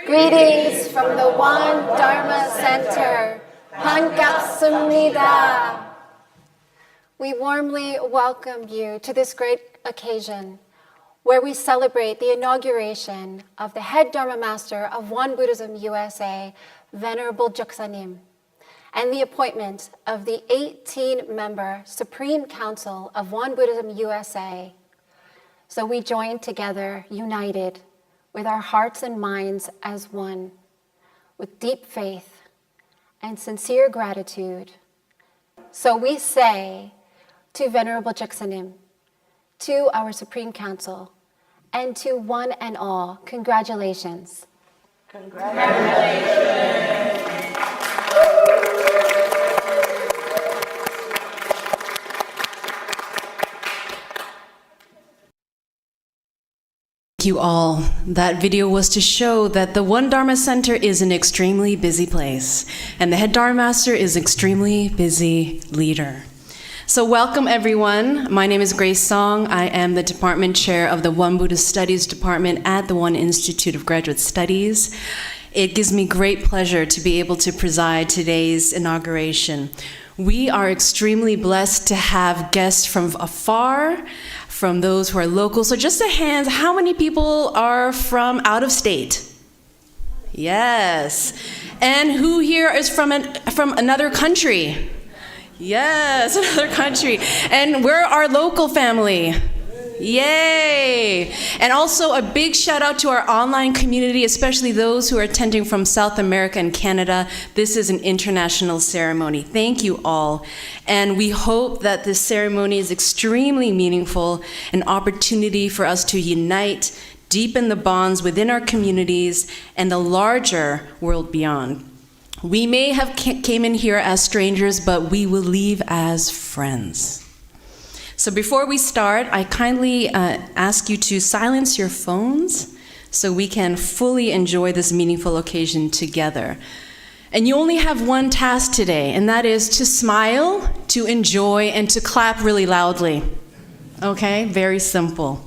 Greetings from the One Dharma Center. 반갑습니다. We warmly welcome you to this great occasion where we celebrate the inauguration of the head Dharma Master of One Buddhism USA, Venerable Juksanim, and the appointment of the 18-member Supreme Council of One Buddhism USA. So we join together, united, with our hearts and minds as one, with deep faith and sincere gratitude. So we say to Venerable Juksanim, to our Supreme Council, and to one and all, congratulations. Congratulations. Thank you all. That video was to show that the One Dharma Center is an extremely busy place, and the head Dharma Master is an extremely busy leader. So welcome everyone. My name is Grace Song. I am the Department Chair of the One Buddhist Studies Department at the One Institute of Graduate Studies. It gives me great pleasure to be able to preside today's inauguration. We are extremely blessed to have guests from afar, from those who are local. So just a hand, how many people are from out of state? Yes. And who here is from another country? Yes, another country. And we're our local family. Yay! And also a big shout out to our online community, especially those who are attending from South America and Canada. This is an international ceremony. Thank you all. And we hope that this ceremony is extremely meaningful, an opportunity for us to unite, deepen the bonds within our communities and the larger world beyond. We may have came in here as strangers, but we will leave as friends. So before we start, I kindly ask you to silence your phones so we can fully enjoy this meaningful occasion together. And you only have one task today, and that is to smile, to enjoy, and to clap really loudly. Okay, very simple.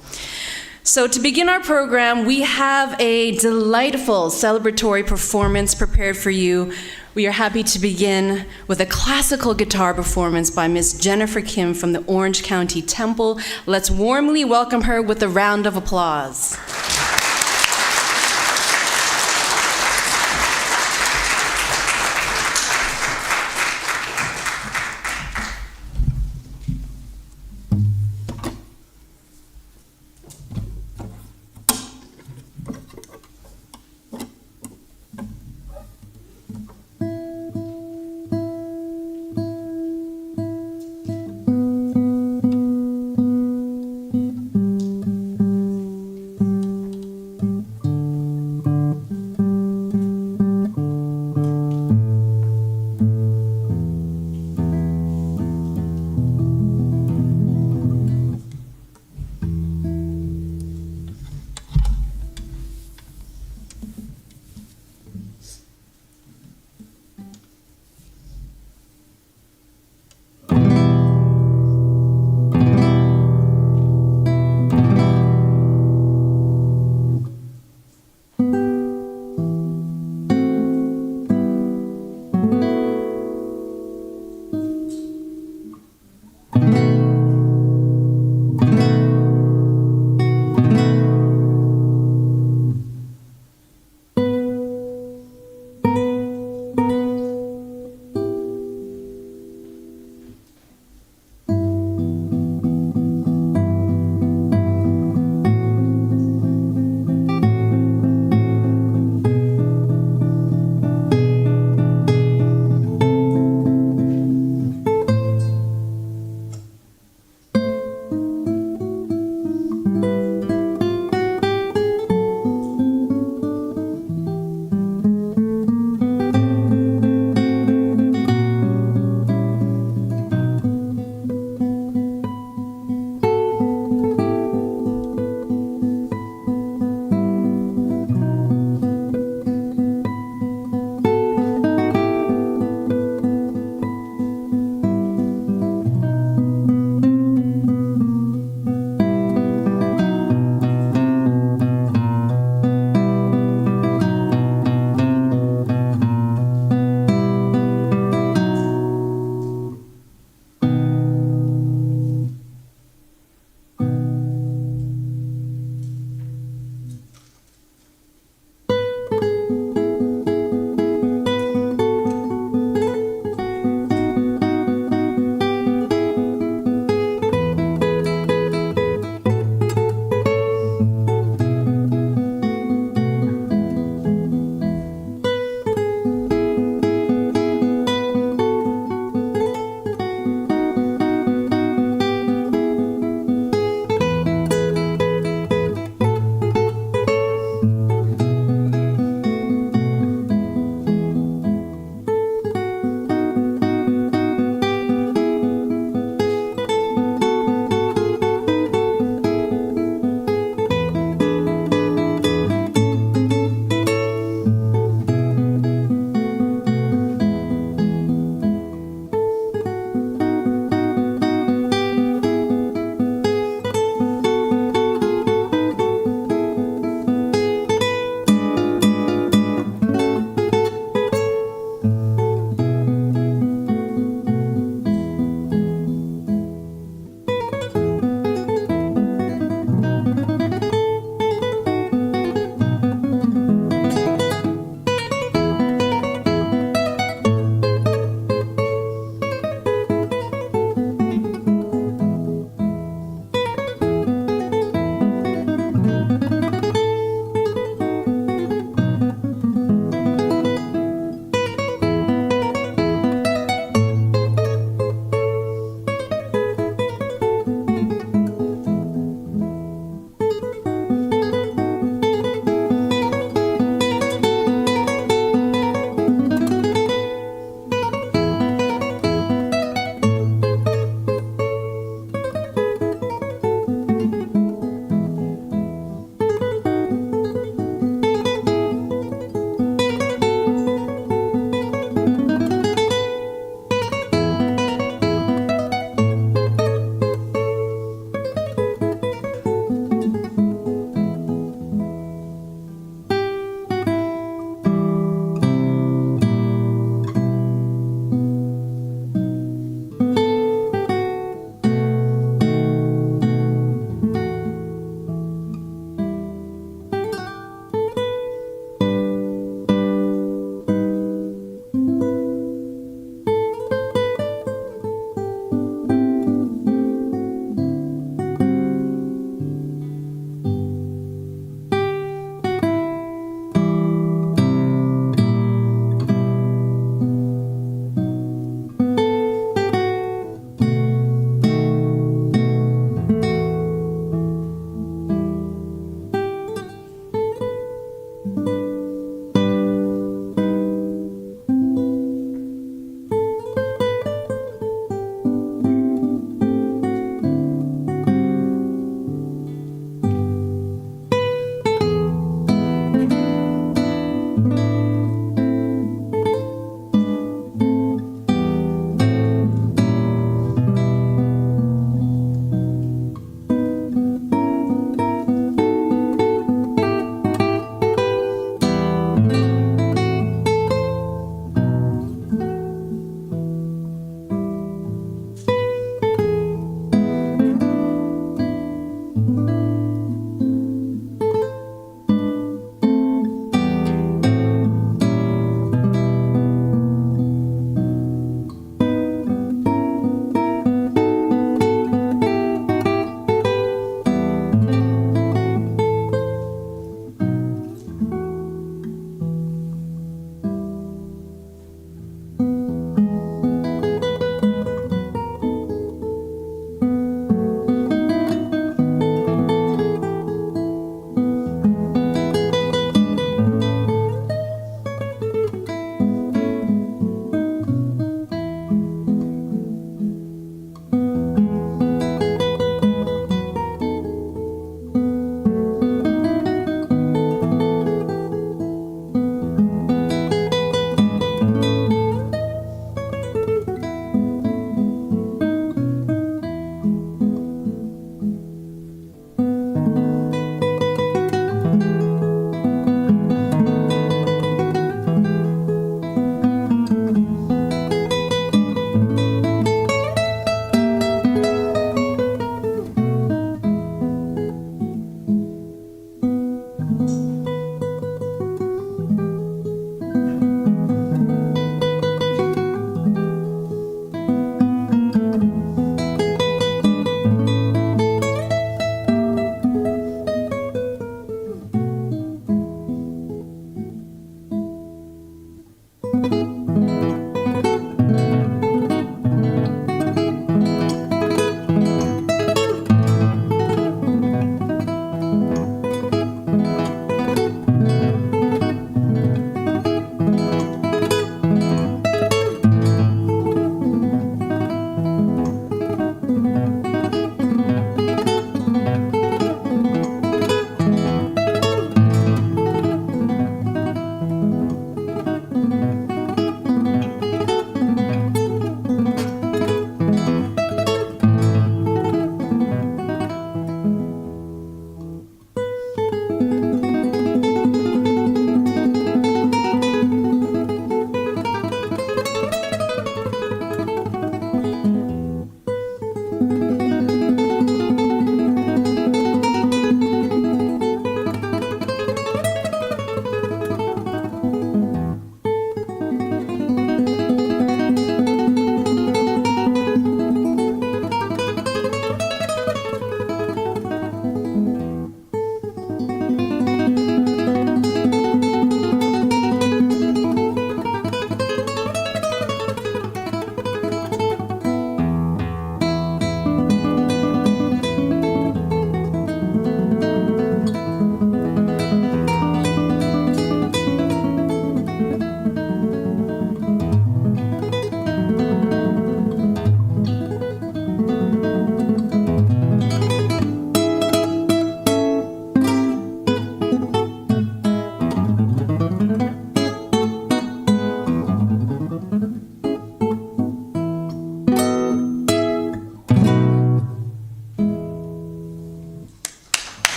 So to begin our program, we have a delightful celebratory performance prepared for you. We are happy to begin with a classical guitar performance by Miss Jennifer Kim from the Orange County Temple. Let's warmly welcome her with a round of applause.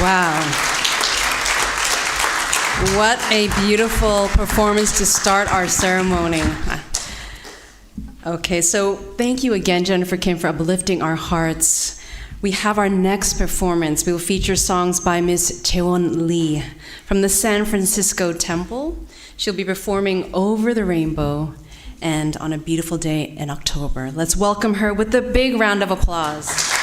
Wow. What a beautiful performance to start our ceremony. Okay, so thank you again, Jennifer Kim, for uplifting our hearts. We have our next performance. We will feature songs by Ms. Jaewon Lee from the San Francisco Temple. She'll be performing Over the Rainbow and on a beautiful day in October. Let's welcome her with a big round of applause.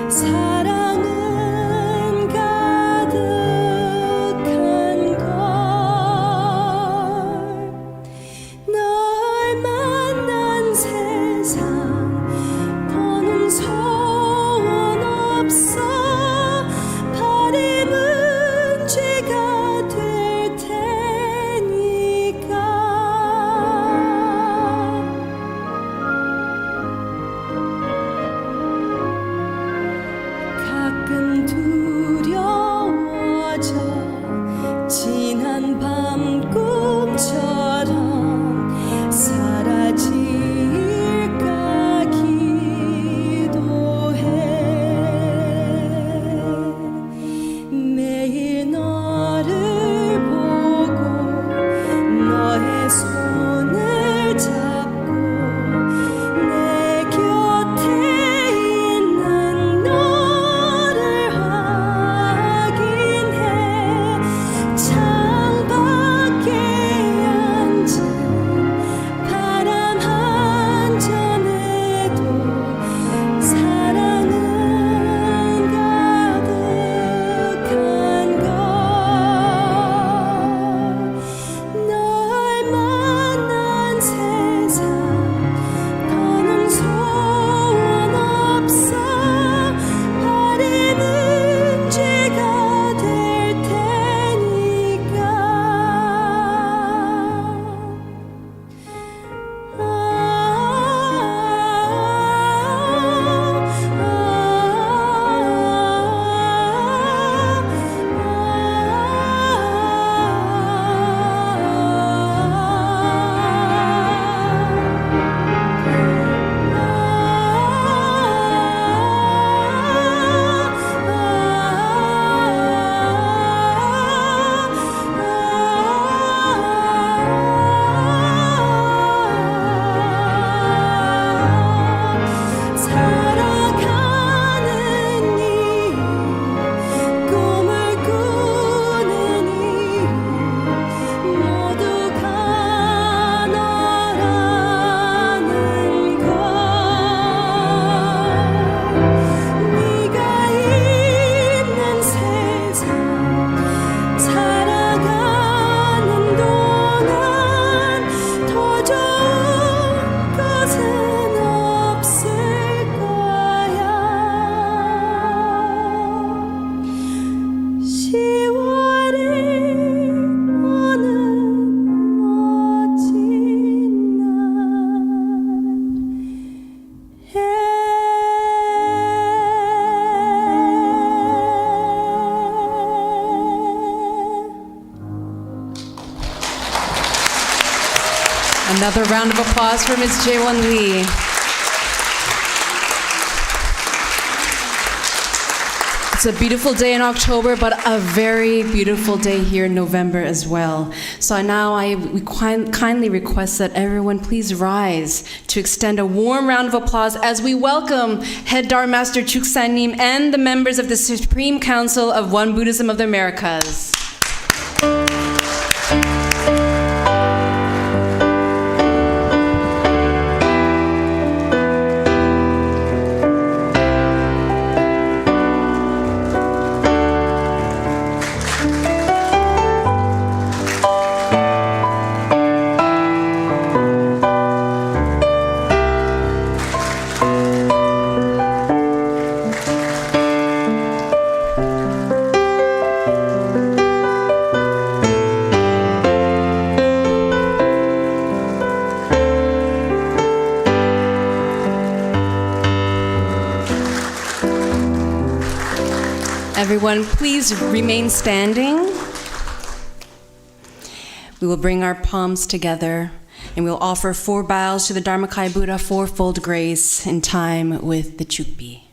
사랑은 가득한 것 Another round of applause for Ms. Jaewon Lee. It's a beautiful day in October, but a very beautiful day here in November as well. So now we kindly request that everyone please rise to extend a warm round of applause as we welcome Head Dharma Master Chuksanim and the members of the Supreme Council of One Buddhism of the Americas. Everyone, please remain standing. We will bring our palms together and we'll offer 4 bows to the Dharmakaya Buddha, fourfold grace in time with the Chukpi.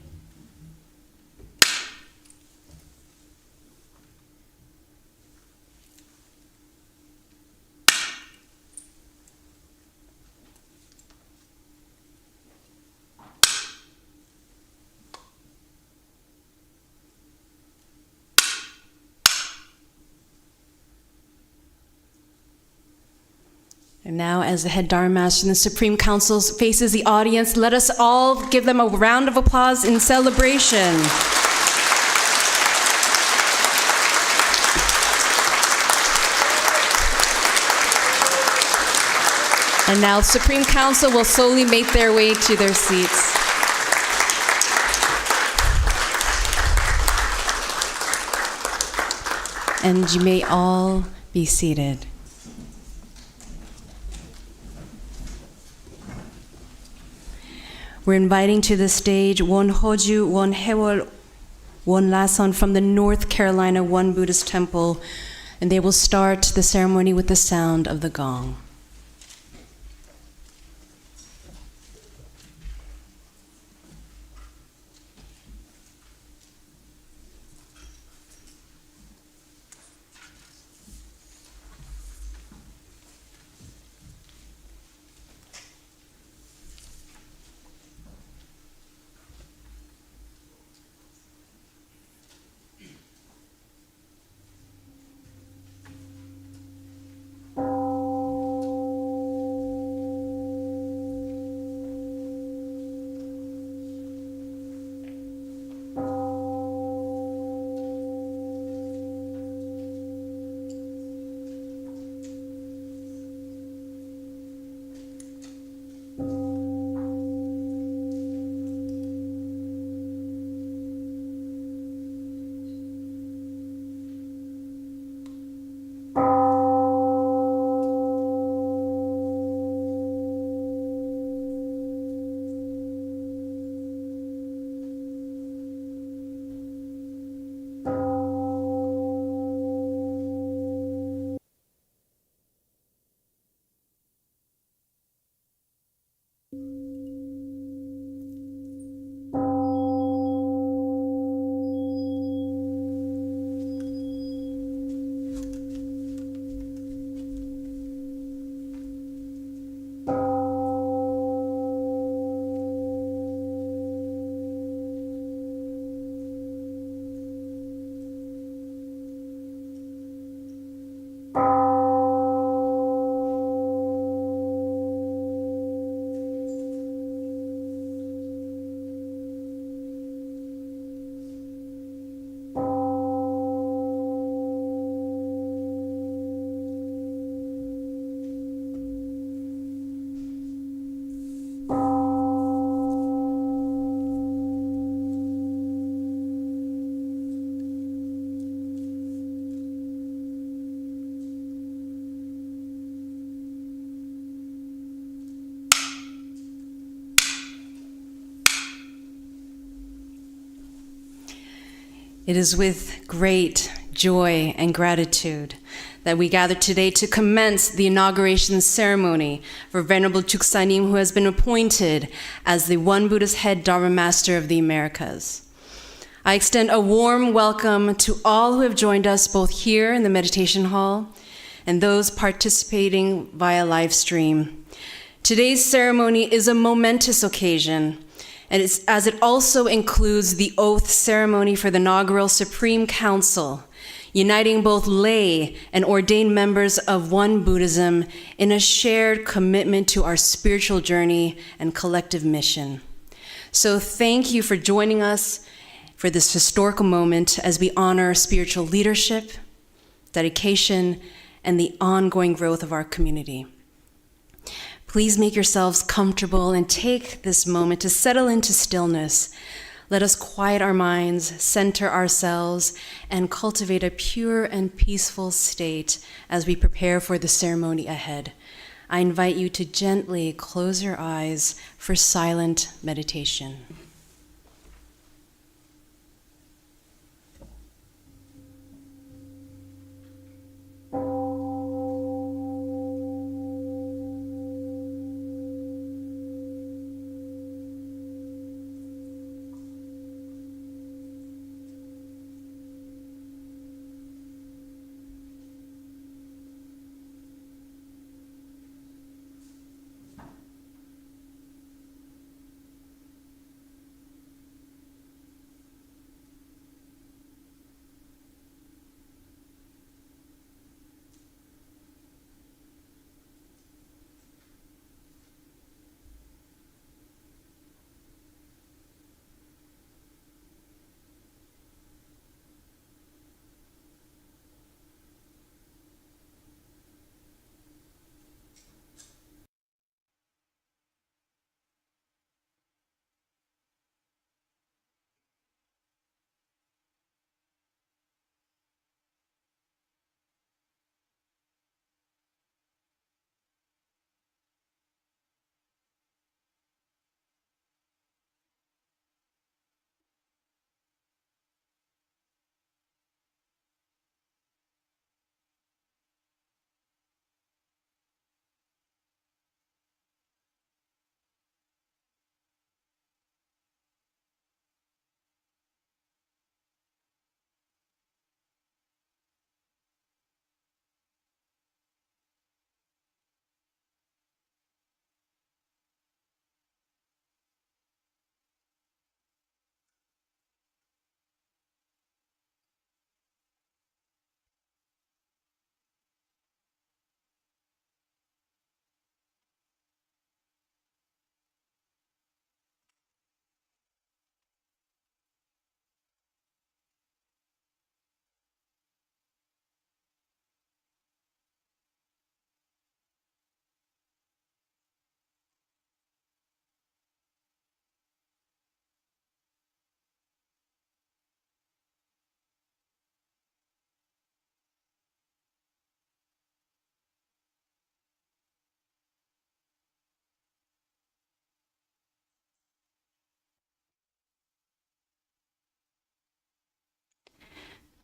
And now, as the Head Dharma Master and the Supreme Council faces the audience, let us all give them a round of applause in celebration. And now, Supreme Council will slowly make their way to their seats. And you may all be seated. We're inviting to the stage Won Hoju, Won Hewol, Won Lason from the North Carolina One Buddhist Temple, and they will start the ceremony with the sound of the gong. It is with great joy, and gratitude that we gather today to commence the inauguration ceremony for Venerable Chuksanim, who has been appointed as the One Buddhist Head Dharma Master of the Americas. I extend a warm welcome to all who have joined us both here in the meditation hall and those participating via live stream. Today's ceremony is a momentous occasion, and as it also includes the oath ceremony for the inaugural Supreme Council, uniting both lay and ordained members of One Buddhism in a shared commitment to our spiritual journey and collective mission. So thank you for joining us for this historical moment as we honor spiritual leadership, dedication, and the ongoing growth of our community. Please make yourselves comfortable and take this moment to settle into stillness. Let us quiet our minds, center ourselves, and cultivate a pure and peaceful state as we prepare for the ceremony ahead. I invite you to gently close your eyes for silent meditation.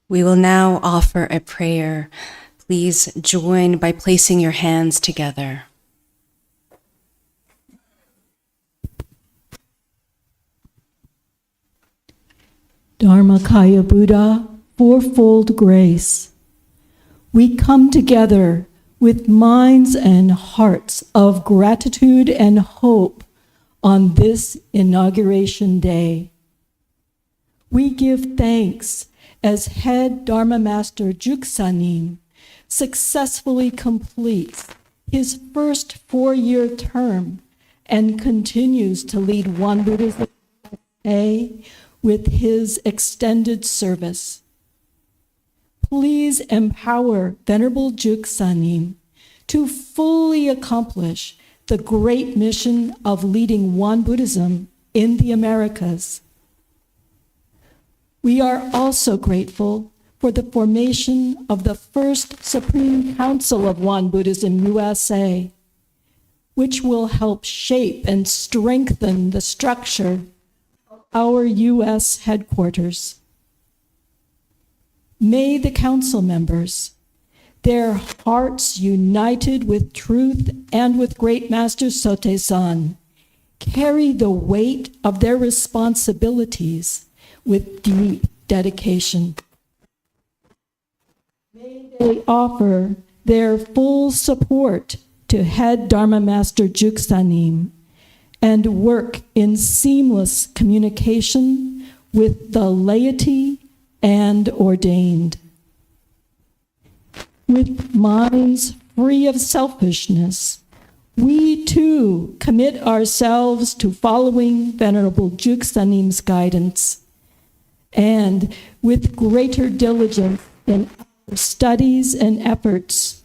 We will now offer a prayer. Please join by placing your hands together. Dharmakaya Buddha, fourfold grace. We come together with minds and hearts of gratitude and hope on this inauguration day. We give thanks as Head Dharma Master Chuksanim successfully completes his first 4-year term and continues to lead One Buddhism with his extended service. Please empower Venerable Chuksanim to fully accomplish the great mission of leading One Buddhism in the Americas. We are also grateful for the formation of the first Supreme Council of One Buddhism USA, which will help shape and strengthen the structure of our U.S. headquarters. May the council members, their hearts united with truth and with Great Master Sote-san, carry the weight of their responsibilities with deep dedication. May they offer their full support to Head Dharma Master Juksanim and work in seamless communication with the laity and ordained. With minds free of selfishness, we too commit ourselves to following Venerable Juksanim's guidance, and with greater diligence in our studies and efforts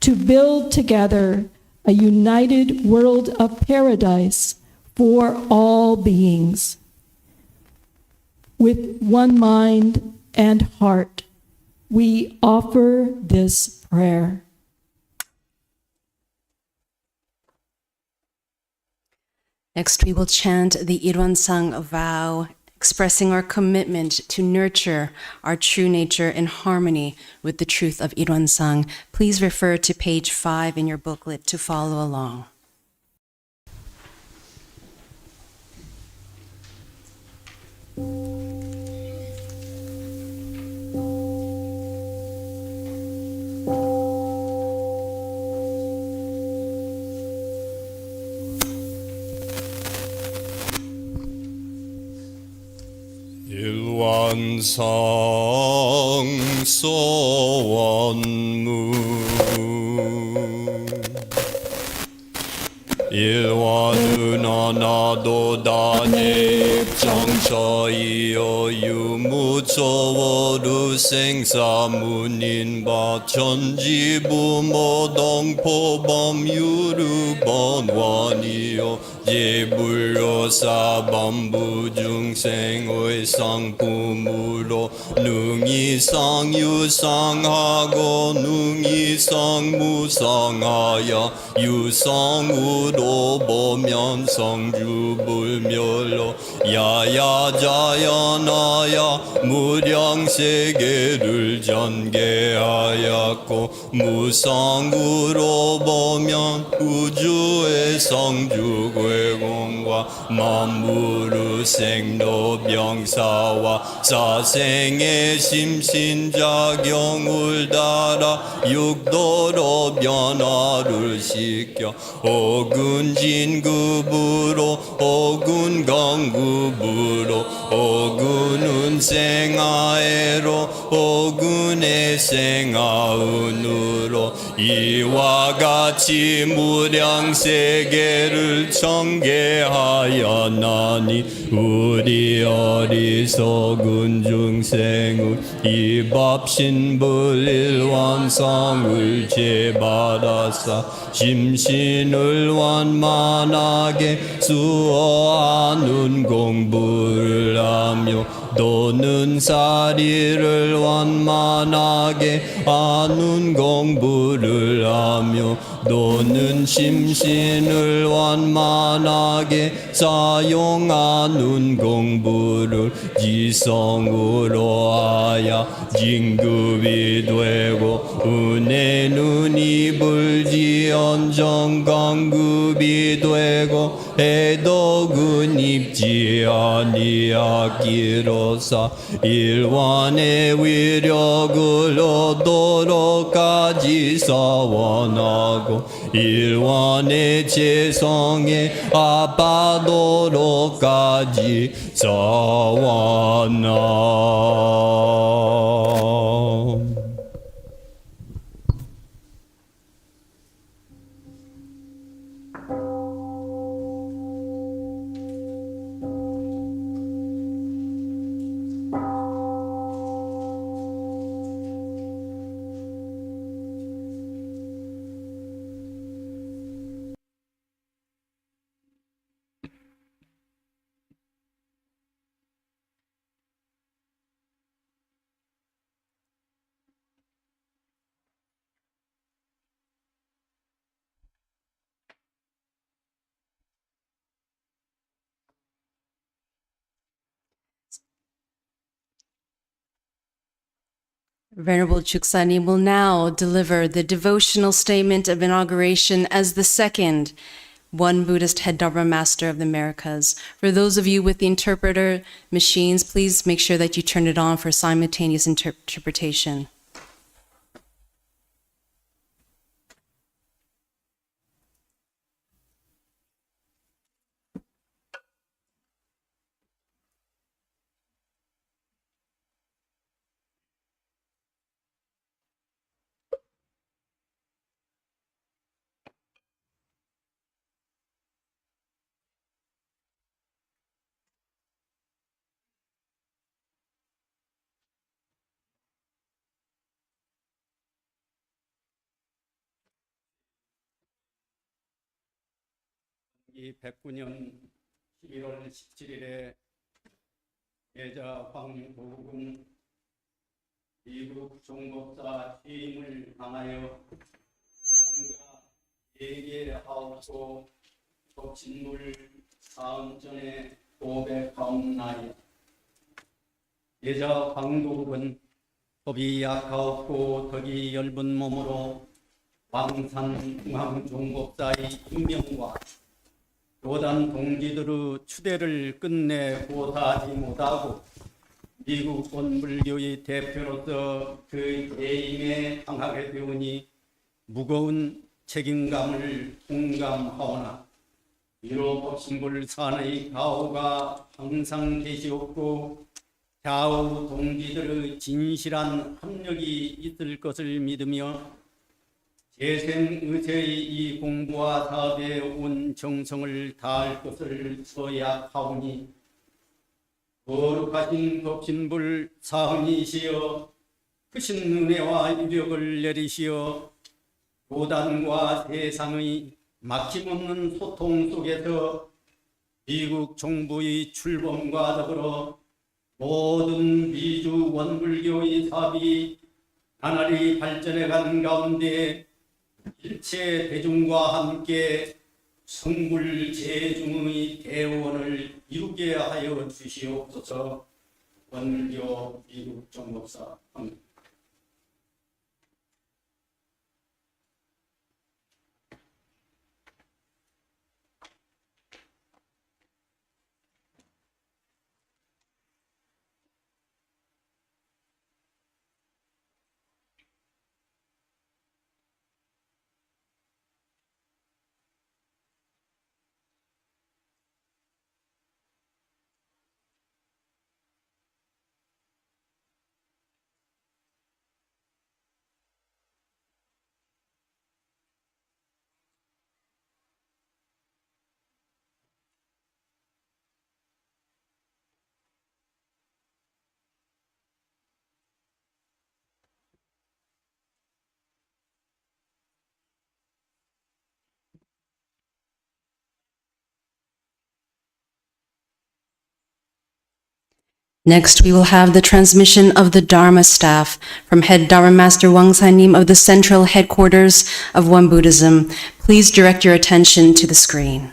to build together a united world of paradise for all beings. With one mind and heart, we offer this prayer. Next, we will chant the Irwansang vow, expressing our commitment to nurture our true nature in harmony with the truth of Irwansang. Please refer to page 5 in your booklet to follow along. 일완상 소원무 일완은하나도 단입 정처이여 유무초월우 생사문인바 천지부모동포범 유르번원이요 예불로사범부중생의 상품으로 능이상유상하고 능이상무상하여 유상으로 보면 성주불멸로 야야자연하여 무량세계를 전개하였고 무상으로 보면 우주의 성주괴공과 만물의 생로병사와 사생의 심신작용을 따라 육도로 변화를 시켜 오군진급으로 오군강급으로 오군은 생아애로 오군의 생아은으로 이와 같이 무량세계를 청계하였나니 우리 어리석은 중생의 이밥신불일완상을 제발하사 심신을 완만하게 수어하는 공부를 하며 도는 사리를 완만하게 하는 공부를 하며 도는 심신을 완만하게 사용하는 공부를 지성으로 하여 진급이 되고 은혜 눈이 불지언정 강급이 되고 해독은 입지 아니하기로사 일완의 위력을 얻도록까지 사원하고 일완의 재성에 아파도록까지 사원하오. Venerable Chuksanim will now deliver the devotional statement of inauguration as the second One Buddhist Head Dharma Master of the Americas. For those of you with the interpreter machines, please make sure that you turn it on for simultaneous interpretation. 이 109년 11월 17일에 예자 황보금 미국 종법사 취임을 당하여 상가 4개 하옵소 덕진물 사음전에 고백하옵나이다. 예자 황보금은 법이 약하옵고 덕이 엷은 몸으로 왕산 중앙종법사의 임명과 교단 동지들의 추대를 끝내 고사하지 못하고 미국 원불교의 대표로서 그 대임에 당하게 되오니 무거운 책임감을 공감하오나 이로 법신불 산의 가호가 항상 계시옵고 좌우 동지들의 진실한 협력이 있을 것을 믿으며 재생의제의 이 공부와 사업에 온 정성을 다할 것을 서약하오니 거룩하신 법신불 사흥이시여 크신 은혜와 유력을 내리시어 교단과 세상의 막힘없는 소통 속에서 미국 정부의 출범과 더불어 모든 미주 원불교의 사업이 나날이 발전해가는 가운데 일체 대중과 함께 성불 제중의 대원을 이루게 하여 주시옵소서. 원불교 미국종법사 합니다. Next, we will have the transmission of the Dharma staff from Head Dharma Master Wang Sanim of the Central Headquarters of One Buddhism. Please direct your attention to the screen.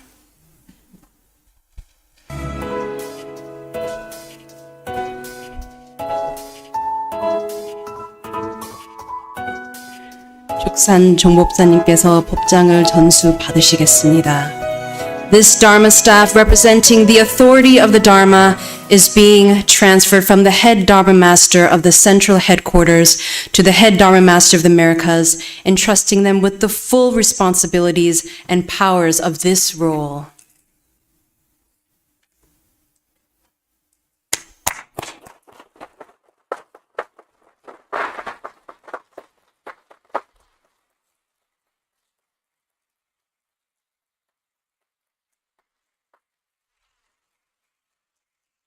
죽산 종법사님께서 법장을 전수 받으시겠습니다. This Dharma staff representing the authority of the Dharma is being transferred from the Head Dharma Master of the Central Headquarters to the Head Dharma Master of the Americas, entrusting them with the full responsibilities and powers of this role.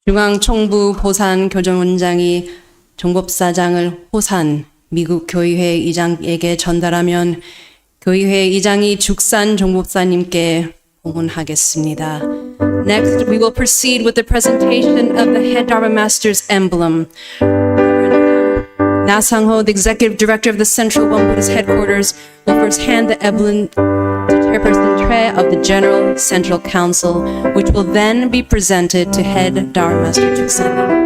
중앙총부 보산 교정원장이 종법사장을 호산 미국 교의회 의장에게 전달하면 교의회 의장이 죽산 종법사님께 봉헌하겠습니다. Next, we will proceed with the presentation of the Head Dharma Master's emblem. Na Sang-ho, the Executive Director of the Central One Buddhist Headquarters, will first hand the emblem to Chairperson Tre of the General Central Council, which will then be presented to Head Dharma Master Chuksan.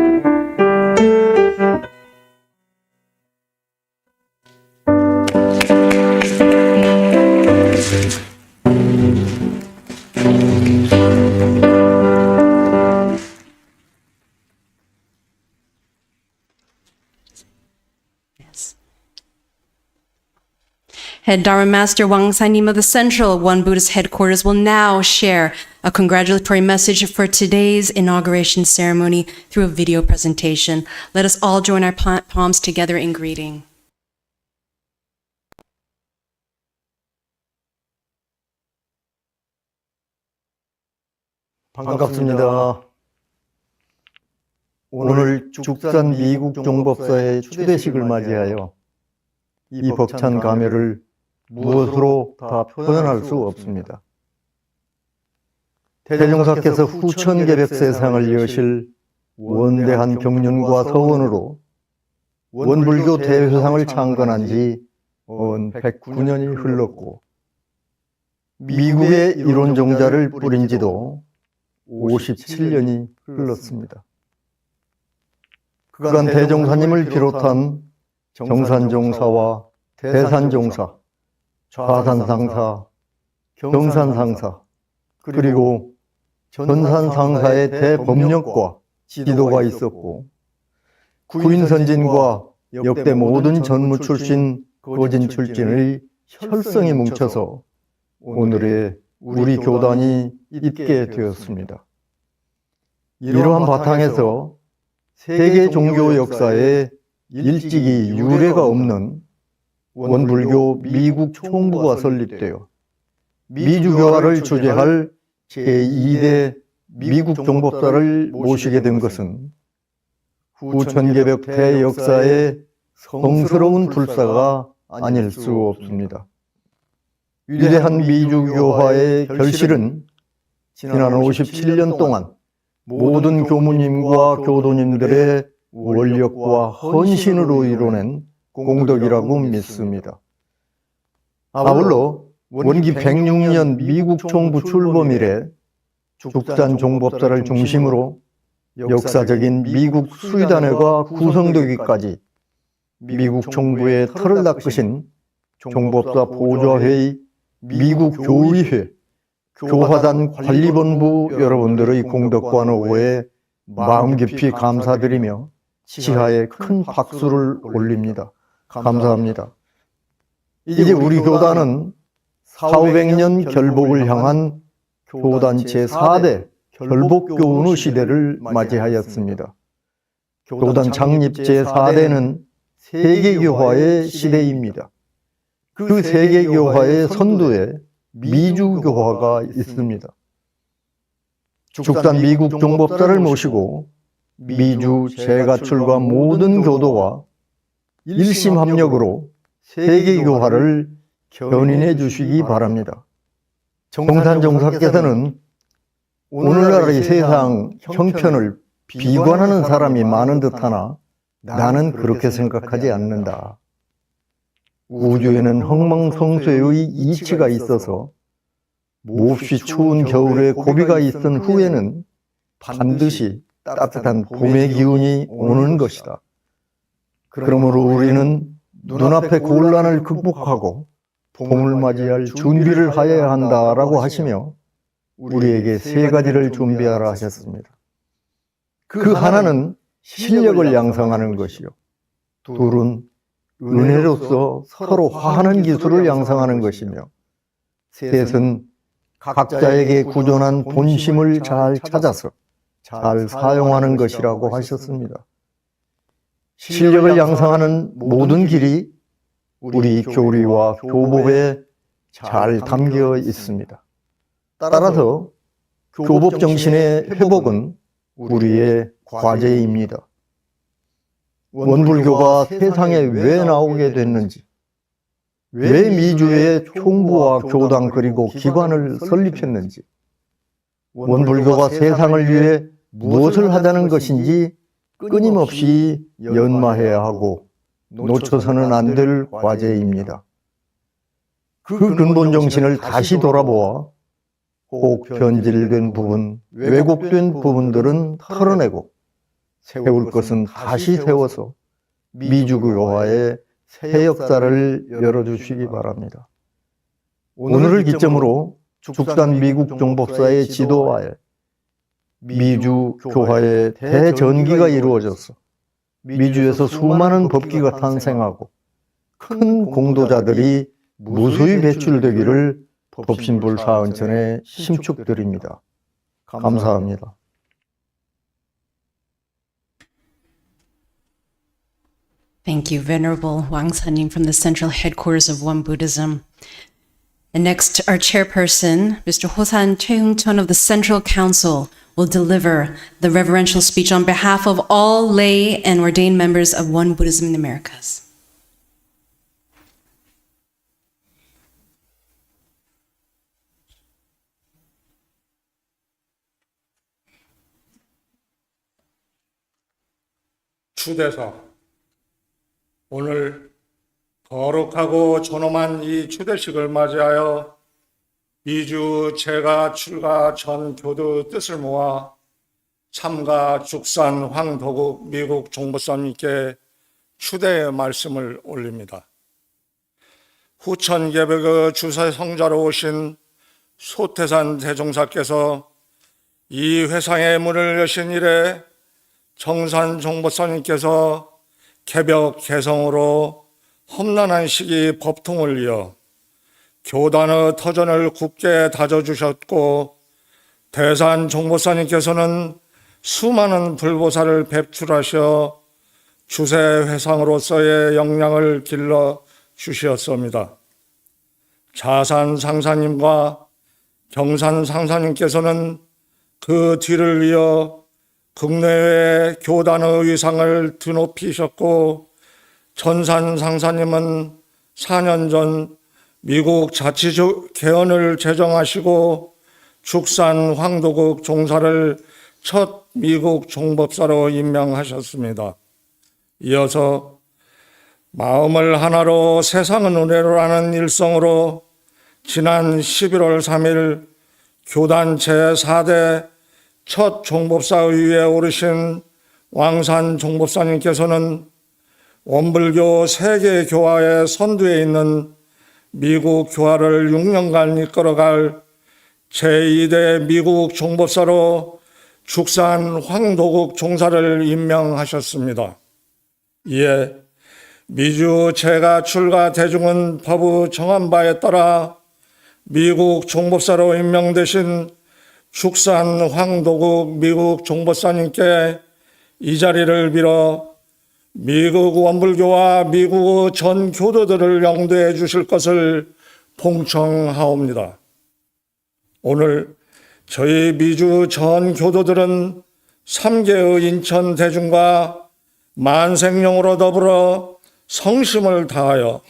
Head Dharma Master Wang Sainim of the Central One Buddhist Headquarters will now share a congratulatory message for today's inauguration ceremony through a video presentation. Let us all join our palms together in greeting. 반갑습니다. 오늘 죽산 미국종법사의 추대식을 맞이하여 이 벅찬 감회를 무엇으로 다 표현할 수 없습니다. 대종사께서 후천계백 세상을 여실 원대한 경륜과 서원으로 원불교 대회상을 창건한 지 온 109년이 흘렀고 미국의 이론 종자를 뿌린 지도 57년이 흘렀습니다. 그간 대종사님을 비롯한 정산종사와 대산종사, 좌산상사, 경산상사, 그리고 전산상사의 대법령과 지도가 있었고 구인선진과 역대 모든 전무 출신, 거진 출진의 혈성이 뭉쳐서 오늘의 우리 교단이 있게 되었습니다. 이러한 바탕에서 세계 종교 역사에 일찍이 유례가 없는 원불교 미국 총부가 설립되어 미주교화를 주재할 제2대 미국 종법사를 모시게 된 것은 후천계백 대역사의 성스러운 불사가 아닐 수 없습니다. 위대한 미주교화의 결실은 지난 57년 동안 모든 교무님과 교도님들의 원력과 헌신으로 이뤄낸 공덕이라고 믿습니다. 아울러 원기 106년 미국 총부 출범 이래 죽산 종법사를 중심으로 역사적인 미국 수의단회가 구성되기까지 미국 총부의 틀을 닦으신 종법사 보좌회의, 미국 교의회, 교화단 관리본부 여러분들의 공덕과 노고에 마음 깊이 감사드리며 지하에 큰 박수를 올립니다. 감사합니다. 이제 우리 교단은 400년 결복을 향한 교단 제4대 결복교훈의 시대를 맞이하였습니다. 교단 창립 제4대는 세계교화의 시대입니다. 그 세계교화의 선두에 미주교화가 있습니다. 죽산 미국 종법사를 모시고 미주 재가출과 모든 교도가 일심합력으로 세계교화를 견인해 주시기 바랍니다. 정산종사께서는 오늘날의 세상 형편을 비관하는 사람이 많은 듯하나 나는 그렇게 생각하지 않는다. 우주에는 흥망성쇠의 이치가 있어서 몹시 추운 겨울에 고비가 있은 후에는 반드시 따뜻한 봄의 기운이 오는 것이다. 그러므로 우리는 눈앞의 곤란을 극복하고 봄을 맞이할 준비를 하여야 한다라고 하시며 우리에게 세 가지를 준비하라 하셨습니다. 그 하나는 실력을 양성하는 것이요. 둘은 은혜로서 서로 화하는 기술을 양성하는 것이며 셋은 각자에게 구존한 본심을 잘 찾아서 잘 사용하는 것이라고 하셨습니다. 실력을 양성하는 모든 길이 우리 교리와 교법에 잘 담겨 있습니다. 따라서 교법 정신의 회복은 우리의 과제입니다. 원불교가 세상에 왜 나오게 됐는지, 왜 미주의 총부와 교당 그리고 기관을 설립했는지, 원불교가 세상을 위해 무엇을 하자는 것인지 끊임없이 연마해야 하고 놓쳐서는 안 될 과제입니다. 그 근본 정신을 다시 돌아보아 혹 변질된 부분, 왜곡된 부분들은 털어내고 세울 것은 다시 세워서 미주교화의 새 역사를 열어주시기 바랍니다. 오늘을 기점으로 죽산 미국종법사의 지도하에 미주교화의 대전기가 이루어져서 미주에서 수많은 법기가 탄생하고 큰 공도자들이 무수히 배출되기를 법신불 사은천에 심축드립니다. 감사합니다. Thank you, Venerable Wang Sanim from the Central Headquarters of One Buddhism. And next, our chairperson, Mr. Hosan Choi-Hung-chun of the Central Council, will deliver the reverential speech on behalf of all lay and ordained members of One Buddhism in the Americas. 추대사, 오늘 거룩하고 존엄한 이 추대식을 맞이하여 미주 제가 출가 전 교도 뜻을 모아 참가 죽산 황도국 미국 종법사님께 추대의 말씀을 올립니다. 후천개벽의 주사 성자로 오신 소태산 대종사께서 이 회상의 문을 여신 이래 정산 종법사님께서 개벽 개성으로 험난한 시기 법통을 이어 교단의 터전을 굳게 다져주셨고 대산 종법사님께서는 수많은 불보살을 배출하셔 주세 회상으로서의 역량을 길러 주시었습니다. 자산 상사님과 경산 상사님께서는 그 뒤를 이어 국내외 교단의 위상을 드높이셨고 전산 상사님은 4년 전 미국 자치주 개헌을 제정하시고 죽산 황도국 종사를 첫 미국 종법사로 임명하셨습니다. 이어서 마음을 하나로 세상은 은혜로라는 일성으로 지난 11월 3일 교단 제4대 첫 종법사의 위에 오르신 왕산 종법사님께서는 원불교 세계 교화의 선두에 있는 미국 교화를 6년간 이끌어갈 제2대 미국 종법사로 죽산 황도국 종사를 임명하셨습니다. 이에 미주 제가 출가 대중은 법의 정한 바에 따라 미국 종법사로 임명되신 죽산 황도국 미국 종법사님께 이 자리를 빌어 미국 원불교와 미국 전 교도들을 영도해 주실 것을 봉청하옵니다. 오늘 저희 미주 전 교도들은 3개의 인천 대중과 만생령으로 더불어 성심을 다하여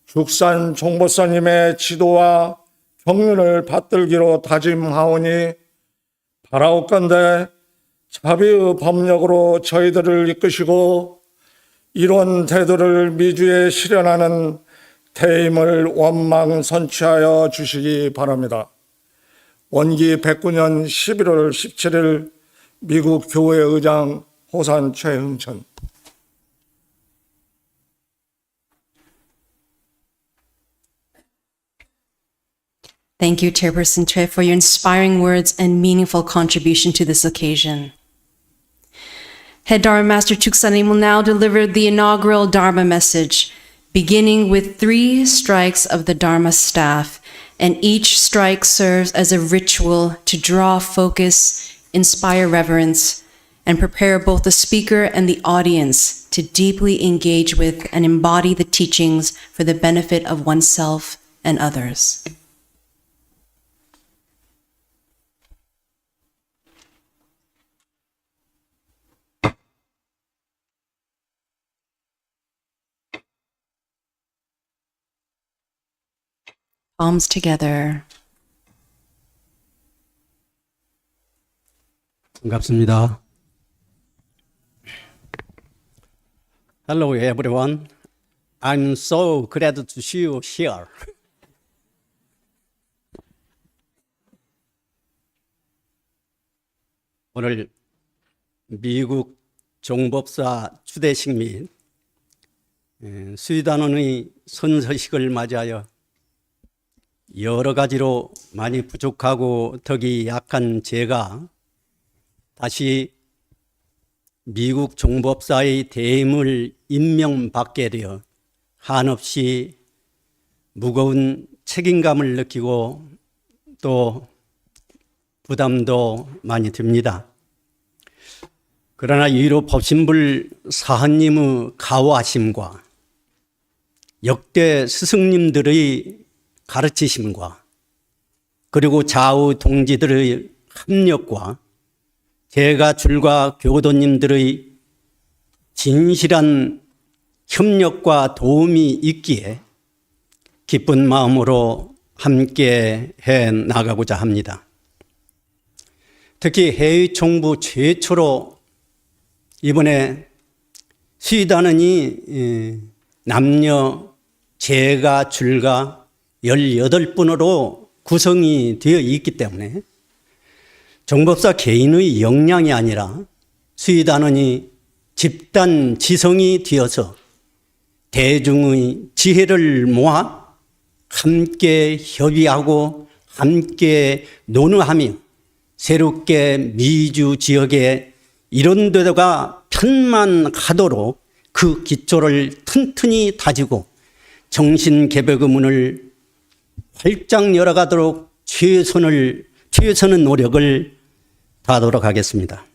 죽산 종법사님의 지도와 경륜을 받들기로 다짐하오니 바라옵건대 자비의 법력으로 저희들을 이끄시고 이런 태도를 미주에 실현하는 대임을 원망 선취하여 주시기 바랍니다. 원기 109년 11월 17일 미국 교회 의장 호산 최흥천. Thank you, Chairperson Choi, for your inspiring words and meaningful contribution to this occasion. Head Dharma Master Chuksanim will now deliver the inaugural Dharma message, beginning with 3 strikes of the Dharma staff, and each strike serves as a ritual to draw focus, inspire reverence, and prepare both the speaker and the audience to deeply engage with and embody the teachings for the benefit of oneself and others. Palms together. 반갑습니다. Hello everyone. I'm so glad to see you here. 오늘 미국 종법사 추대식 및 수의단원의 선서식을 맞이하여 여러 가지로 많이 부족하고 덕이 약한 제가 다시 미국 종법사의 대임을 임명받게 되어 한없이 무거운 책임감을 느끼고 또 부담도 많이 듭니다. 그러나 이로 법신불 사헌님의 가호하심과 역대 스승님들의 가르치심과 그리고 좌우 동지들의 협력과 제가줄과 교도님들의 진실한 협력과 도움이 있기에 기쁜 마음으로 함께 해 나가고자 합니다. 특히 해외 총부 최초로 이번에 수의단원이 남녀 제가 줄가 18분으로 구성이 되어 있기 때문에 종법사 개인의 역량이 아니라 수의단원이 집단 지성이 되어서 대중의 지혜를 모아 함께 협의하고 함께 논의하며 새롭게 미주 지역에 이런 데가 편만하도록 그 기초를 튼튼히 다지고 정신개벽의 문을 활짝 열어가도록 최선의 노력을 다하도록 하겠습니다.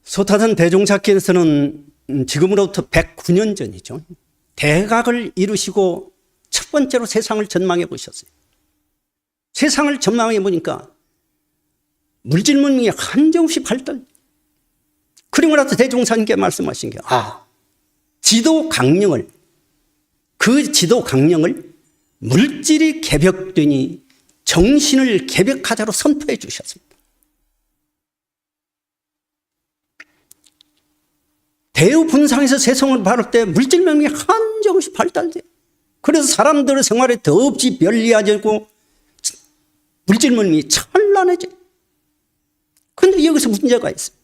소타산 대종사께서는 지금으로부터 109년 전이죠. 대각을 이루시고 첫 번째로 세상을 전망해 보셨어요. 세상을 전망해 보니까 물질 문명이 한정없이 발달. 그리고 나서 대종사님께 말씀하신 게 지도 강령을 물질이 개벽되니 정신을 개벽하자로 선포해 주셨습니다. 대우분상에서 세상을 바랄 때 물질 문명이 한정없이 발달돼요. 그래서 사람들의 생활에 더없이 편리해지고 물질 문명이 찬란해져요. 그런데 여기서 문제가 있어요.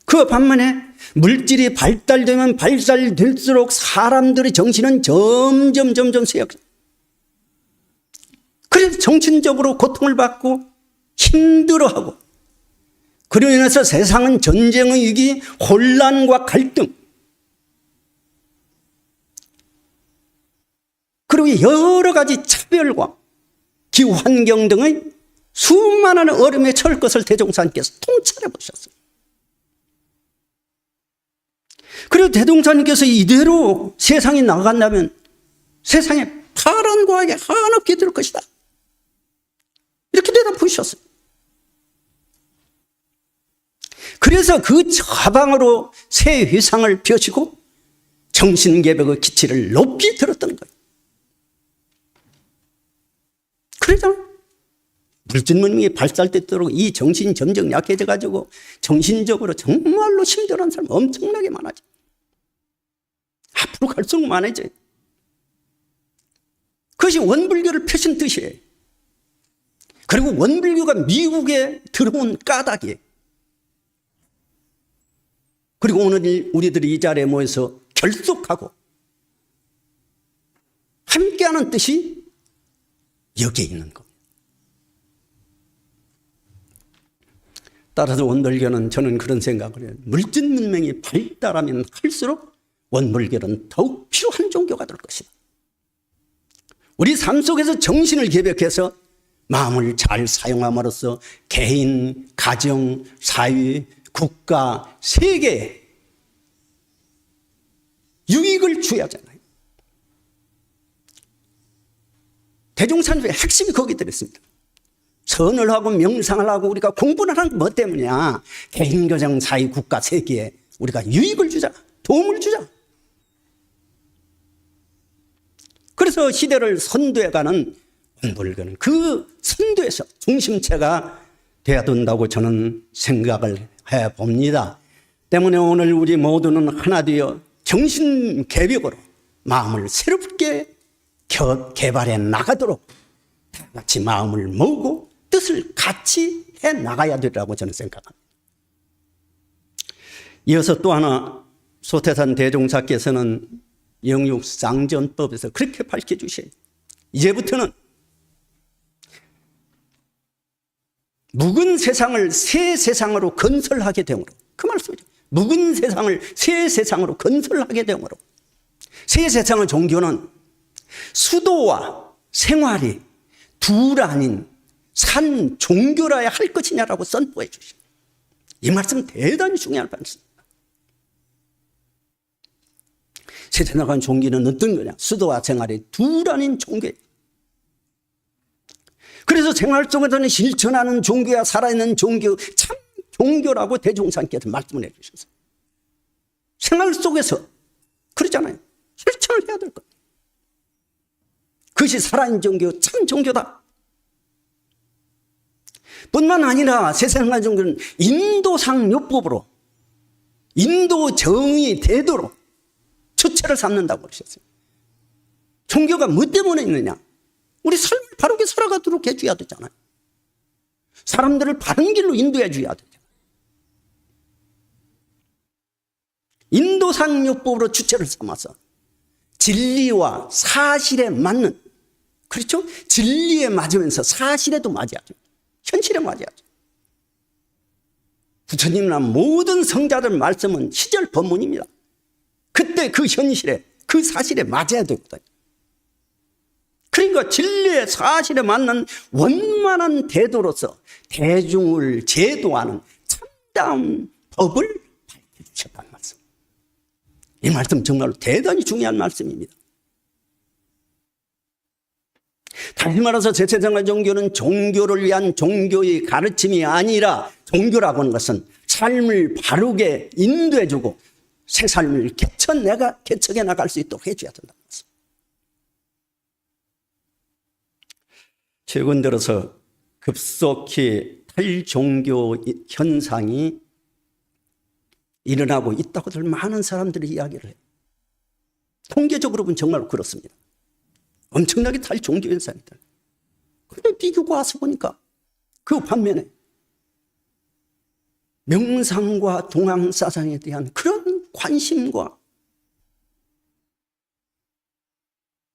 그 반면에 물질이 발달되면 발달될수록 사람들의 정신은 점점 쇠약해져요. 그래서 정신적으로 고통을 받고 힘들어하고 그로 인해서 세상은 전쟁의 위기, 혼란과 갈등 그리고 여러 가지 차별과 기후환경 등의 수많은 어려움에 처할 것을 대종사님께서 통찰해 보셨어요. 그리고 대종사님께서 이대로 세상이 나간다면 세상에 파란 과학이 한없게 될 것이다. 이렇게 대답하셨어요. 그래서 그 좌방으로 새 회상을 펴시고 정신개벽의 기치를 높이 들었던 거예요. 그러잖아요. 물질 문명이 발달되도록 이 정신이 점점 약해져가지고 정신적으로 정말로 힘들어하는 사람 엄청나게 많아져. 앞으로 갈수록 많아져요. 그것이 원불교를 펴신 뜻이에요. 그리고 원불교가 미국에 들어온 까닭이에요. 그리고 오늘 우리들이 이 자리에 모여서 결속하고 함께하는 뜻이 여기에 있는 겁니다. 따라서 원불교는 저는 그런 생각을 해요. 물질 문명이 발달하면 할수록 원불교는 더욱 필요한 종교가 될 것이다. 우리 삶 속에서 정신을 개벽해서 마음을 잘 사용함으로써 개인, 가정, 사회, 국가, 세계에 유익을 줘야 하잖아요. 대종사님의 핵심이 거기 들어있습니다. 선을 하고 명상을 하고 우리가 공부를 하는 것 때문이야. 개인, 가정, 사회, 국가, 세계에 우리가 유익을 주자. 도움을 주자. 그래서 시대를 선도해가는 원불교는 그 선도에서 중심체가 되어야 된다고 저는 생각을 해봅니다. 때문에 오늘 우리 모두는 하나 되어 정신개벽으로 마음을 새롭게 개발해 나가도록 다 같이 마음을 모으고 뜻을 같이 해 나가야 되리라고 저는 생각합니다. 이어서 또 하나 소태산 대종사께서는 영육상전법에서 그렇게 밝혀주셔요. 이제부터는 묵은 세상을 새 세상으로 건설하게 되므로 그 말씀이죠. 묵은 세상을 새 세상으로 건설하게 되므로 새 세상의 종교는 수도와 생활이 둘 아닌 산 종교라야 할 것이냐라고 선포해 주십니다. 이 말씀 대단히 중요한 말씀입니다. 세상에 나간 종교는 어떤 거냐? 수도와 생활이 둘 아닌 종교예요. 그래서 생활 속에서는 실천하는 종교야 살아있는 종교, 참 종교라고 대종사님께서 말씀을 해주셨어요. 생활 속에서 그러잖아요. 실천을 해야 될 것. 그것이 살아있는 종교, 참 종교다. 뿐만 아니라 세상의 종교는 인도상 요법으로 인도 정의 대도로 주체를 삼는다고 그러셨어요. 종교가 뭐 때문에 있느냐? 우리 삶을 바르게 살아가도록 해줘야 되잖아요. 사람들을 바른 길로 인도해 줘야 되잖아요. 인도상 요법으로 주체를 삼아서 진리와 사실에 맞는, 그렇죠? 진리에 맞으면서 사실에도 맞아야죠. 현실에 맞아야죠. 부처님이나 모든 성자들 말씀은 시절 법문입니다. 그때 그 현실에, 그 사실에 맞아야 되거든요. 그러니까 진리의 사실에 맞는 원만한 태도로서 대중을 제도하는 참다운 법을 밝혀주셨다는 말씀. 이 말씀 정말로 대단히 중요한 말씀입니다. 다시 말해서 제세상의 종교는 종교를 위한 종교의 가르침이 아니라 종교라고 하는 것은 삶을 바르게 인도해주고 새 삶을 개척해 나갈 수 있도록 해줘야 된다는 말씀. 최근 들어서 급속히 탈종교 현상이 일어나고 있다고들 많은 사람들이 이야기를 해요. 통계적으로 보면 정말 그렇습니다. 엄청나게 탈종교 현상이다. 그런데 비교가 와서 보니까 그 반면에 명상과 동항사상에 대한 그런 관심과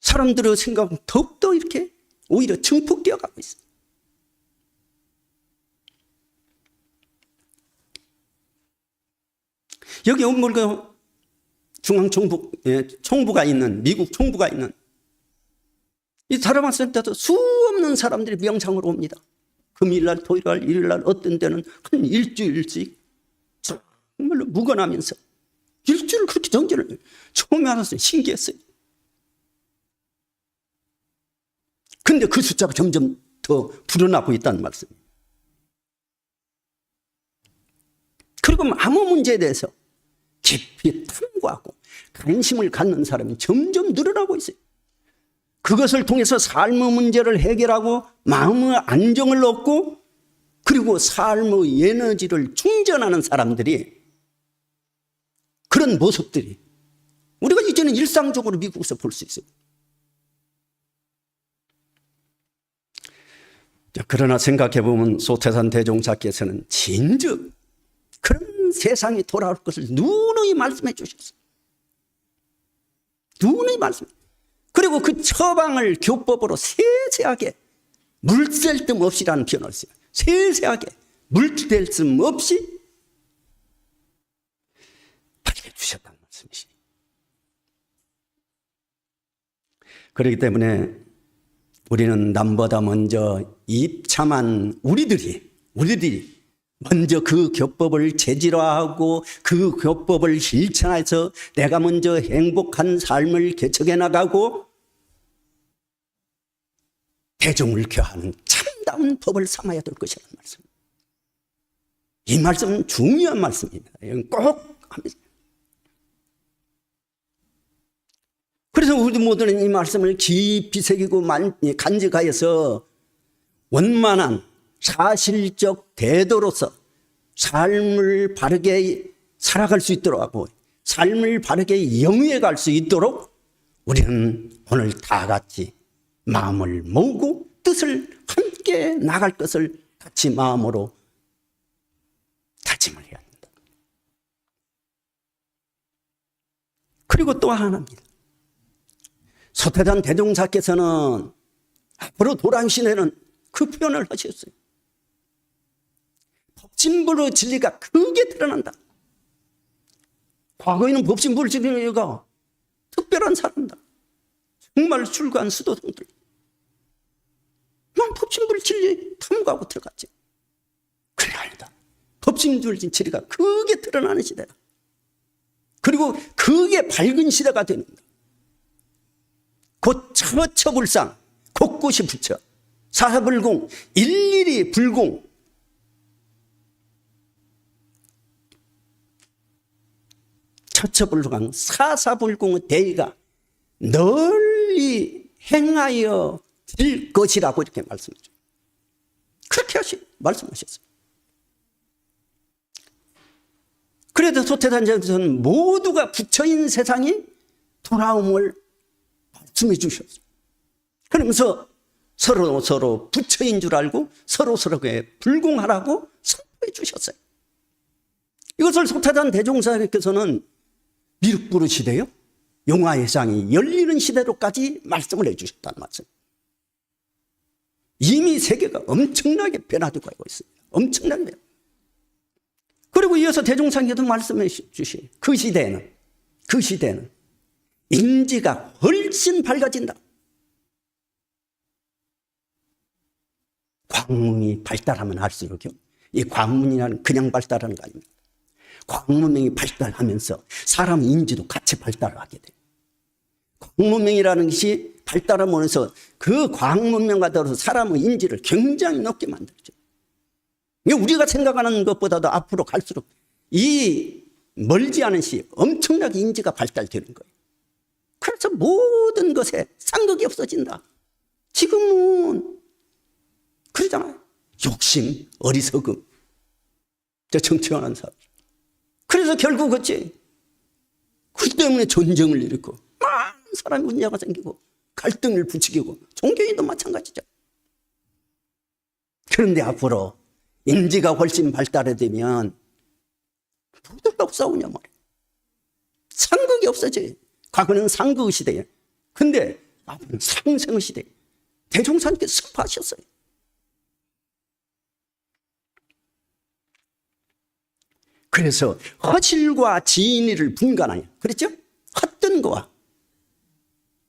사람들의 생각은 더욱더 이렇게 오히려 증폭되어 가고 있어요. 여기 그 총부가 있는, 미국 총부가 있는 이 사람만 쓸 때도 수없는 사람들이 명상으로 옵니다. 금일날, 토요일날, 일요일날 어떤 때는 한 일주일씩 정말로 묵어나면서 일주일 그렇게 정진을 처음에 알았어요. 신기했어요. 근데 그 숫자가 점점 더 불어나고 있다는 말씀이에요. 그리고 아무 문제에 대해서 깊이 탐구하고 관심을 갖는 사람이 점점 늘어나고 있어요. 그것을 통해서 삶의 문제를 해결하고 마음의 안정을 얻고 그리고 삶의 에너지를 충전하는 사람들이, 그런 모습들이 우리가 이제는 일상적으로 미국에서 볼 수 있어요. 그러나 생각해보면 소태산 대종사께서는 진즉 그런 세상이 돌아올 것을 누누이 말씀해 주셨어요. 누누이 말씀. 그리고 그 처방을 교법으로 세세하게 물샐 틈 없이라는 표현을 써요. 세세하게 물샐 틈 없이 밝혀 주셨다는 말씀이시죠. 그렇기 때문에 우리는 남보다 먼저 입참한 우리들이 먼저 그 교법을 제지화하고 그 교법을 실천해서 내가 먼저 행복한 삶을 개척해 나가고 대중을 교화하는 참다운 법을 삼아야 될 것이라는 말씀. 이 말씀은 중요한 말씀입니다. 이건 꼭 합니다. 그래서 우리 모두는 이 말씀을 깊이 새기고 간직하여서 원만한 사실적 대도로서 삶을 바르게 살아갈 수 있도록 하고 삶을 바르게 영위해 갈 수 있도록 우리는 오늘 다 같이 마음을 모으고 뜻을 함께 나갈 것을 같이 마음으로 다짐을 해야 합니다. 그리고 또 하나입니다. 소태산 대종사께서는 앞으로 돌아오시는 그 표현을 하셨어요. 법신불의 진리가 크게 드러난다. 과거에는 법신불의 진리가 특별한 사람다. 정말 출가한 수도승들. 난 법신불 진리 탐구하고 들어갔지. 그래 아니다. 법신불 진리가 크게 드러나는 시대다. 그리고 그게 밝은 시대가 되는 거다. 곧 처처불상, 곳곳이 부처, 사사불공, 일일이 불공. 처처불강, 사사불공의 대의가 널리 행하여 될 것이라고 이렇게 말씀하죠. 그렇게 말씀하셨어요. 그래도 소태산자에서는 모두가 부처인 세상이 돌아옴을 말씀해 주셨어요. 그러면서 서로 부처인 줄 알고 서로에게 불공하라고 선포해 주셨어요. 이것을 소태산 대종사님께서는 미륵부르 시대요, 용화회상이 열리는 시대로까지 말씀을 해 주셨다는 말씀. 이미 세계가 엄청나게 변화되고 가고 있습니다. 엄청나게 변화. 그리고 이어서 대종사님께서 말씀해 주시, 그 시대에는 인지가 훨씬 밝아진다. 광문이 발달하면 할수록요, 이 광문이라는 그냥 발달하는 거 아닙니다. 광문명이 발달하면서 사람 인지도 같이 발달하게 돼요. 광문명이라는 것이 발달하면서 그 광문명과 더불어서 사람의 인지를 굉장히 높게 만들죠. 우리가 생각하는 것보다도 앞으로 갈수록 이 멀지 않은 시 엄청나게 인지가 발달되는 거예요. 그래서 모든 것에 상극이 없어진다. 지금은 그러잖아요. 욕심, 어리석음, 정치하는 사람. 그래서 결국 어찌? 그 때문에 전쟁을 일으키고 많은 사람이 문제가 생기고 갈등을 부추기고 종교인도 마찬가지죠. 그런데 앞으로 인지가 훨씬 발달되면 뭐들하고 싸우냐 말이에요. 상극이 없어져요. 과거는 상극의 시대예요. 근데 앞으로는 상생의 시대예요. 대종사님께서 선포하셨어요. 그래서 허실과 진리를 분간하여, 그랬죠? 헛된 거와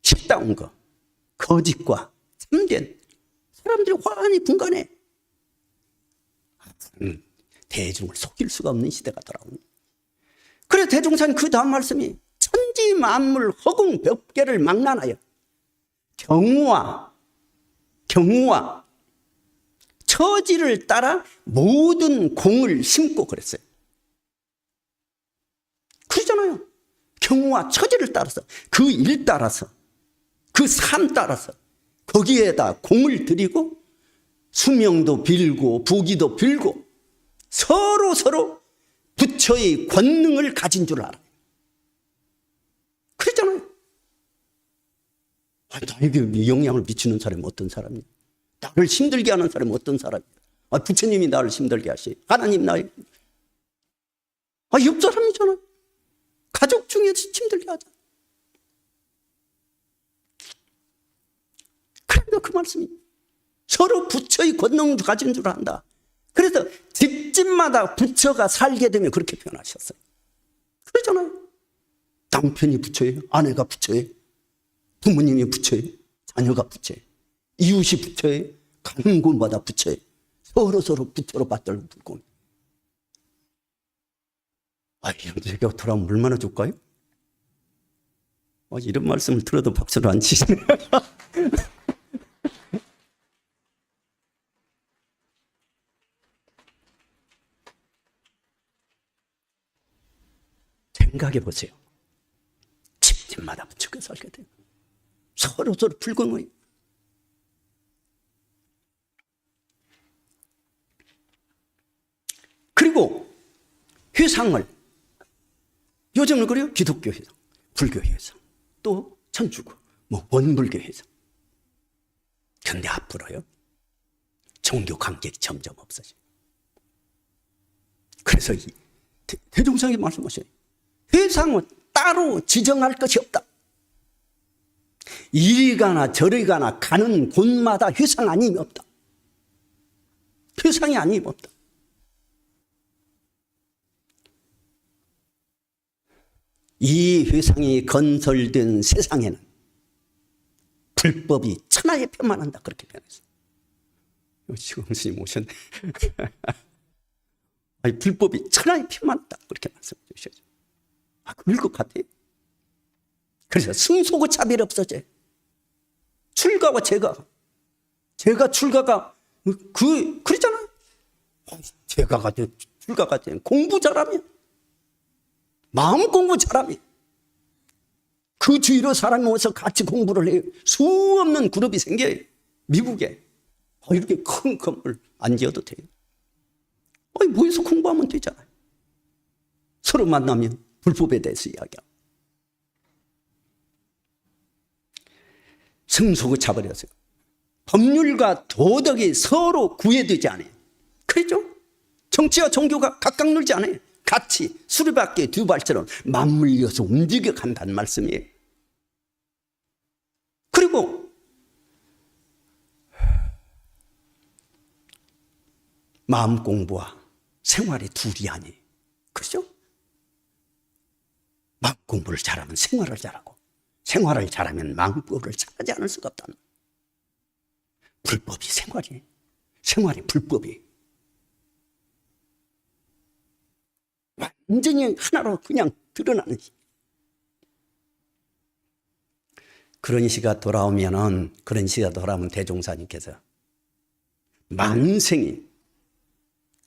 쉽다운 거, 거짓과 참된, 사람들이 환히 분간해. 대중을 속일 수가 없는 시대가 돌아옵니다. 그래서 대종사님 그 다음 말씀이 천지 만물 허공 벽계를 망라하여 경우와 처지를 따라 모든 공을 심고 그랬어요. 그러잖아요. 경우와 처지를 따라서, 그 일 따라서, 그 삶 따라서 거기에다 공을 들이고 수명도 빌고 부귀도 빌고 서로 부처의 권능을 가진 줄 알아요. 그러잖아요. 나에게 영향을 미치는 사람이 어떤 사람이에요? 나를 힘들게 하는 사람이 어떤 사람이에요? 부처님이 나를 힘들게 하시, 하나님 나를 옆 사람이잖아요. 가족 중에서 힘들게 하자. 그러니까 그 말씀이 서로 부처의 권능을 가진 줄 안다. 그래서 집집마다 부처가 살게 되면 그렇게 표현하셨어요. 그러잖아요. 남편이 부처예요. 아내가 부처예요. 부모님이 부처예요. 자녀가 부처예요. 이웃이 부처예요. 가는 곳마다 부처예요. 서로 부처로 받들고 불고. 제가 돌아오면 얼마나 좋을까요? 이런 말씀을 들어도 박수를 안 치시네요. 생각해 보세요. 집집마다 부처가 살게 돼요. 서로 불공의. 그리고 회상을 요즘은 그래요. 기독교 회상, 불교 회상, 또 천주교, 원불교 회상. 그런데 앞으로요, 종교 관계가 점점 없어져요. 그래서 대종사님이 말씀하셔요. 회상은 따로 지정할 것이 없다. 이리 가나 저리 가나 가는 곳마다 회상 아님이 없다. 회상이 아님이 없다. 이 회상이 건설된 세상에는 불법이 천하에 편만한다 그렇게 표현했어요. 지금 스님 오셨네. 아니, 불법이 천하에 편만한다 그렇게 말씀해 주셔야죠. 그럴 것 같아요. 그래서 승소고 차별이 없어져요. 출가와 제가 출가가 그러잖아요. 제가가 출가가 공부 잘하면, 마음 공부 잘하면 그 주위로 사람이 와서 같이 공부를 해요. 수 없는 그룹이 생겨요. 미국에 이렇게 큰 건물 안 지어도 돼요. 모여서 공부하면 되잖아요. 서로 만나면 불법에 대해서 이야기하고. 승소고 차버렸어요. 법률과 도덕이 서로 구애되지 않아요. 그렇죠? 정치와 종교가 각각 놀지 않아요. 같이 수레바퀴 두 발처럼 맞물려서 움직여 간다는 말씀이에요. 그리고 마음 공부와 생활이 둘이 아니에요. 그렇죠? 마음 공부를 잘하면 생활을 잘하고, 생활을 잘하면 마음 공부를 잘하지 않을 수가 없다는. 불법이 생활이에요. 생활이 불법이에요. 완전히 하나로 그냥 드러나는. 그런 시가 돌아오면 대종사님께서 만생이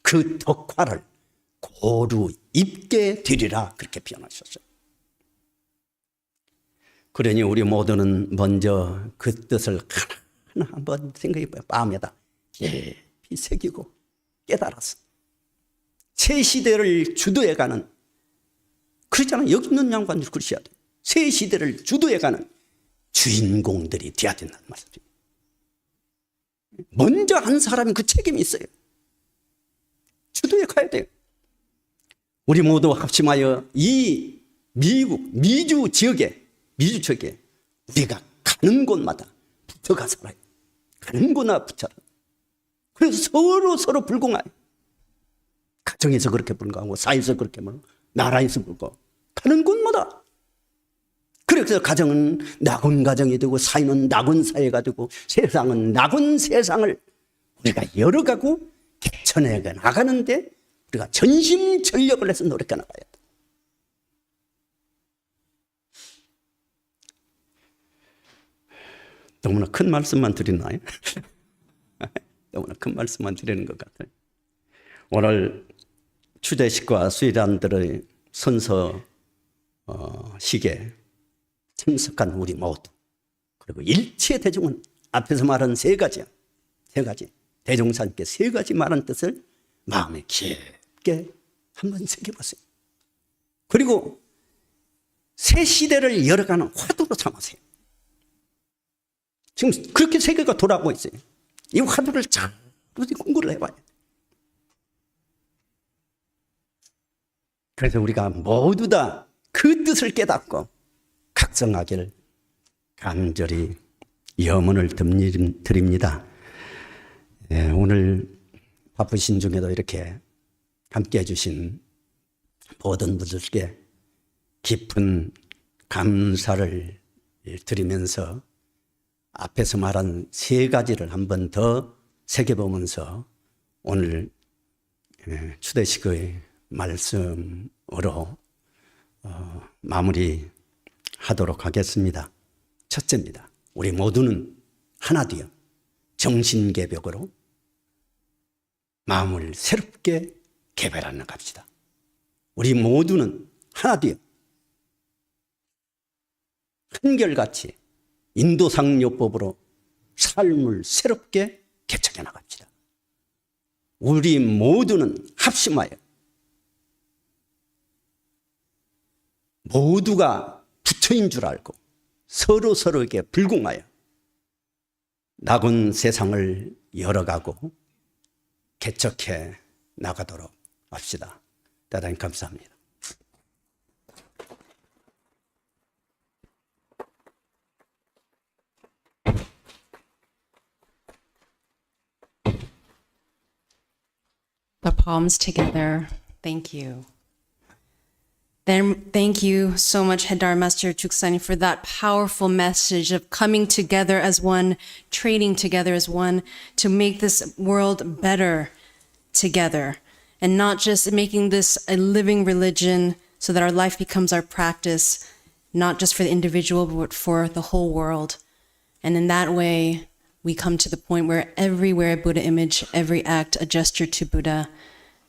그 덕화를 고루 입게 되리라 그렇게 표현하셨어요. 그러니 우리 모두는 먼저 그 뜻을 하나 한번 생각해 봐요. 마음에다 깊이 새기고 깨달았어. 새 시대를 주도해가는, 그렇잖아요. 여기 있는 양반들 그러셔야 돼요. 새 시대를 주도해가는 주인공들이 돼야 된다는 말씀이에요. 먼저 한 사람이 그 책임이 있어요. 주도해 가야 돼요. 우리 모두 합심하여 이 미주 지역에 우리가 가는 곳마다 붙어가 살아요. 가는 곳마다 붙여라. 그래서 서로 불공하여. 가정에서 그렇게 불공하고, 사회에서 그렇게 불공하고, 나라에서 불공하고, 가는 곳마다. 그래서 가정은 낙원 가정이 되고, 사회는 낙원 사회가 되고, 세상은 낙원 세상을 우리가 열어가고 개천해 나가는데 우리가 전심전력을 해서 노력해 나가야 돼. 너무나 큰 말씀만 드리나요? 너무나 큰 말씀만 드리는 것 같아요. 오늘 추대식과 수의단들의 선서식에 참석한 우리 모두, 그리고 일체 대중은 앞에서 말한 세 가지 대종사님께 세 가지 말한 뜻을 마음에 깊게 한번 새겨보세요. 그리고 새 시대를 열어가는 화두로 삼으세요. 지금 그렇게 세계가 돌아가고 있어요. 이 화두를 잘 공부를 해봐요. 그래서 우리가 모두 다 그 뜻을 깨닫고 각성하기를 간절히 염원을 드립니다. 오늘 바쁘신 중에도 이렇게 함께 해주신 모든 분들께 깊은 감사를 드리면서 앞에서 말한 세 가지를 한 번 더 새겨보면서 오늘 추대식의 말씀으로 마무리하도록 하겠습니다. 첫째입니다. 우리 모두는 하나 되어 정신개벽으로 마음을 새롭게 개발해 나갑시다. 우리 모두는 하나 되어 한결같이 인도상요법으로 삶을 새롭게 개척해 나갑시다. 우리 모두는 합심하여 모두가 부처인 줄 알고 서로에게 불공하여 낙원 세상을 열어가고 개척해 나가도록 합시다. 대단히 감사합니다. The palms together. Thank you. Then thank you so much, Head Dharma Master Chuksan, for that powerful message of coming together as one, trading together as one to make this world better together, and not just making this a living religion so that our life becomes our practice, not just for the individual, but for the whole world. And in that way, we come to the point where everywhere Buddha image, every act, a gesture to Buddha,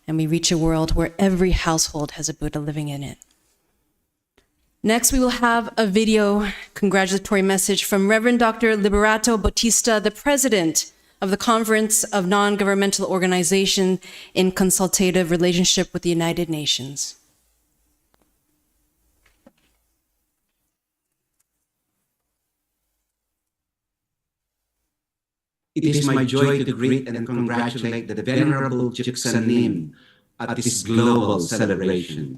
and we reach a world where every household has a Buddha living in it. Next, we will have a video congratulatory message from Reverend Dr. Liberato Bautista, the president of the Conference of Non-Governmental Organizations in Consultative Relationship with the United Nations. It is my joy to greet and congratulate the Venerable Juksanim at this global celebration.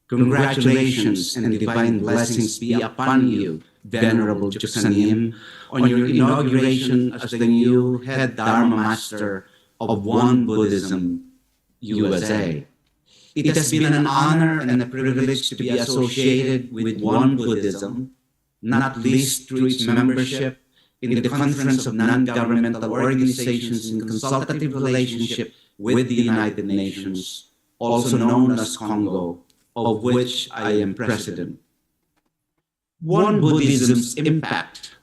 Congratulations and divine blessings be upon you, Venerable Juksanim, on your inauguration as the new Head Dharma Master of One Buddhism, USA. It has been an honor and a privilege to be associated with One Buddhism, not least through its membership in the Conference of Non-Governmental Organizations in Consultative Relationship with the United Nations, also known as Congo, of which I am president. One Buddhism's impact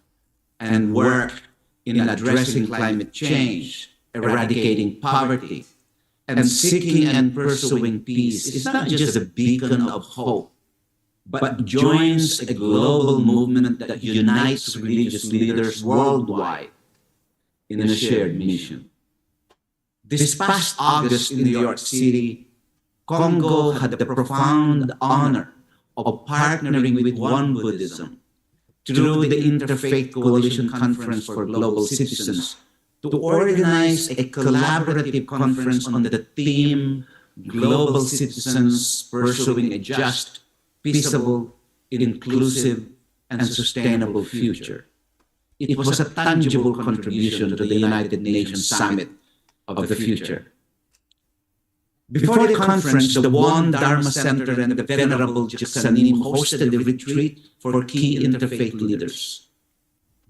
and work in addressing climate change, eradicating poverty, and seeking and pursuing peace is not just a beacon of hope, but joins a global movement that unites religious leaders worldwide in a shared mission. This past August in New York City, Congo had the profound honor of partnering with One Buddhism through the Interfaith Coalition Conference for Global Citizens to organize a collaborative conference on the theme Global Citizens Pursuing a Just, Peaceable, Inclusive, and Sustainable Future. It was a tangible contribution to the United Nations Summit of the Future. Before the conference, the One Dharma Center and the Venerable Juksanim hosted a retreat for key interfaith leaders.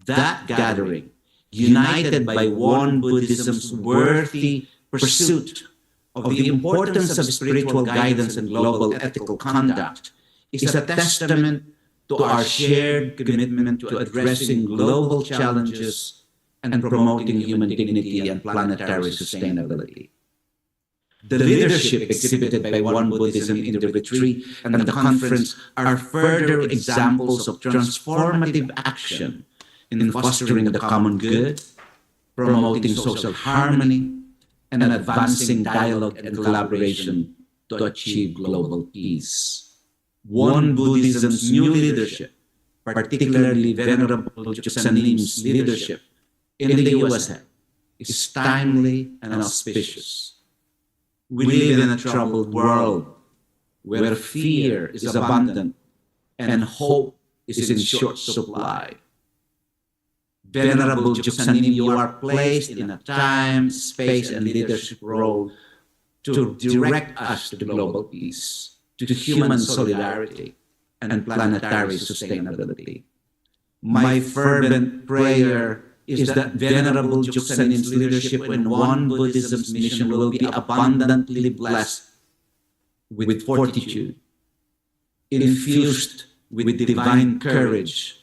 That gathering, united by One Buddhism's worthy pursuit of the importance of spiritual guidance and global ethical conduct, is a testament to our shared commitment to addressing global challenges and promoting human dignity and planetary sustainability. The leadership exhibited by One Buddhism in the retreat and the conference are further examples of transformative action in fostering the common good, promoting social harmony, and advancing dialogue and collaboration to achieve global peace. One Buddhism's new leadership, particularly Venerable Juksanim's leadership in the USA, is timely and auspicious. We live in a troubled world where fear is abundant and hope is in short supply. Venerable Juksanim, you are placed in a time, space, and leadership role to direct us to global peace, to human solidarity, and planetary sustainability. My fervent prayer is that Venerable Juksanim's leadership in One Buddhism's mission will be abundantly blessed with fortitude, infused with divine courage,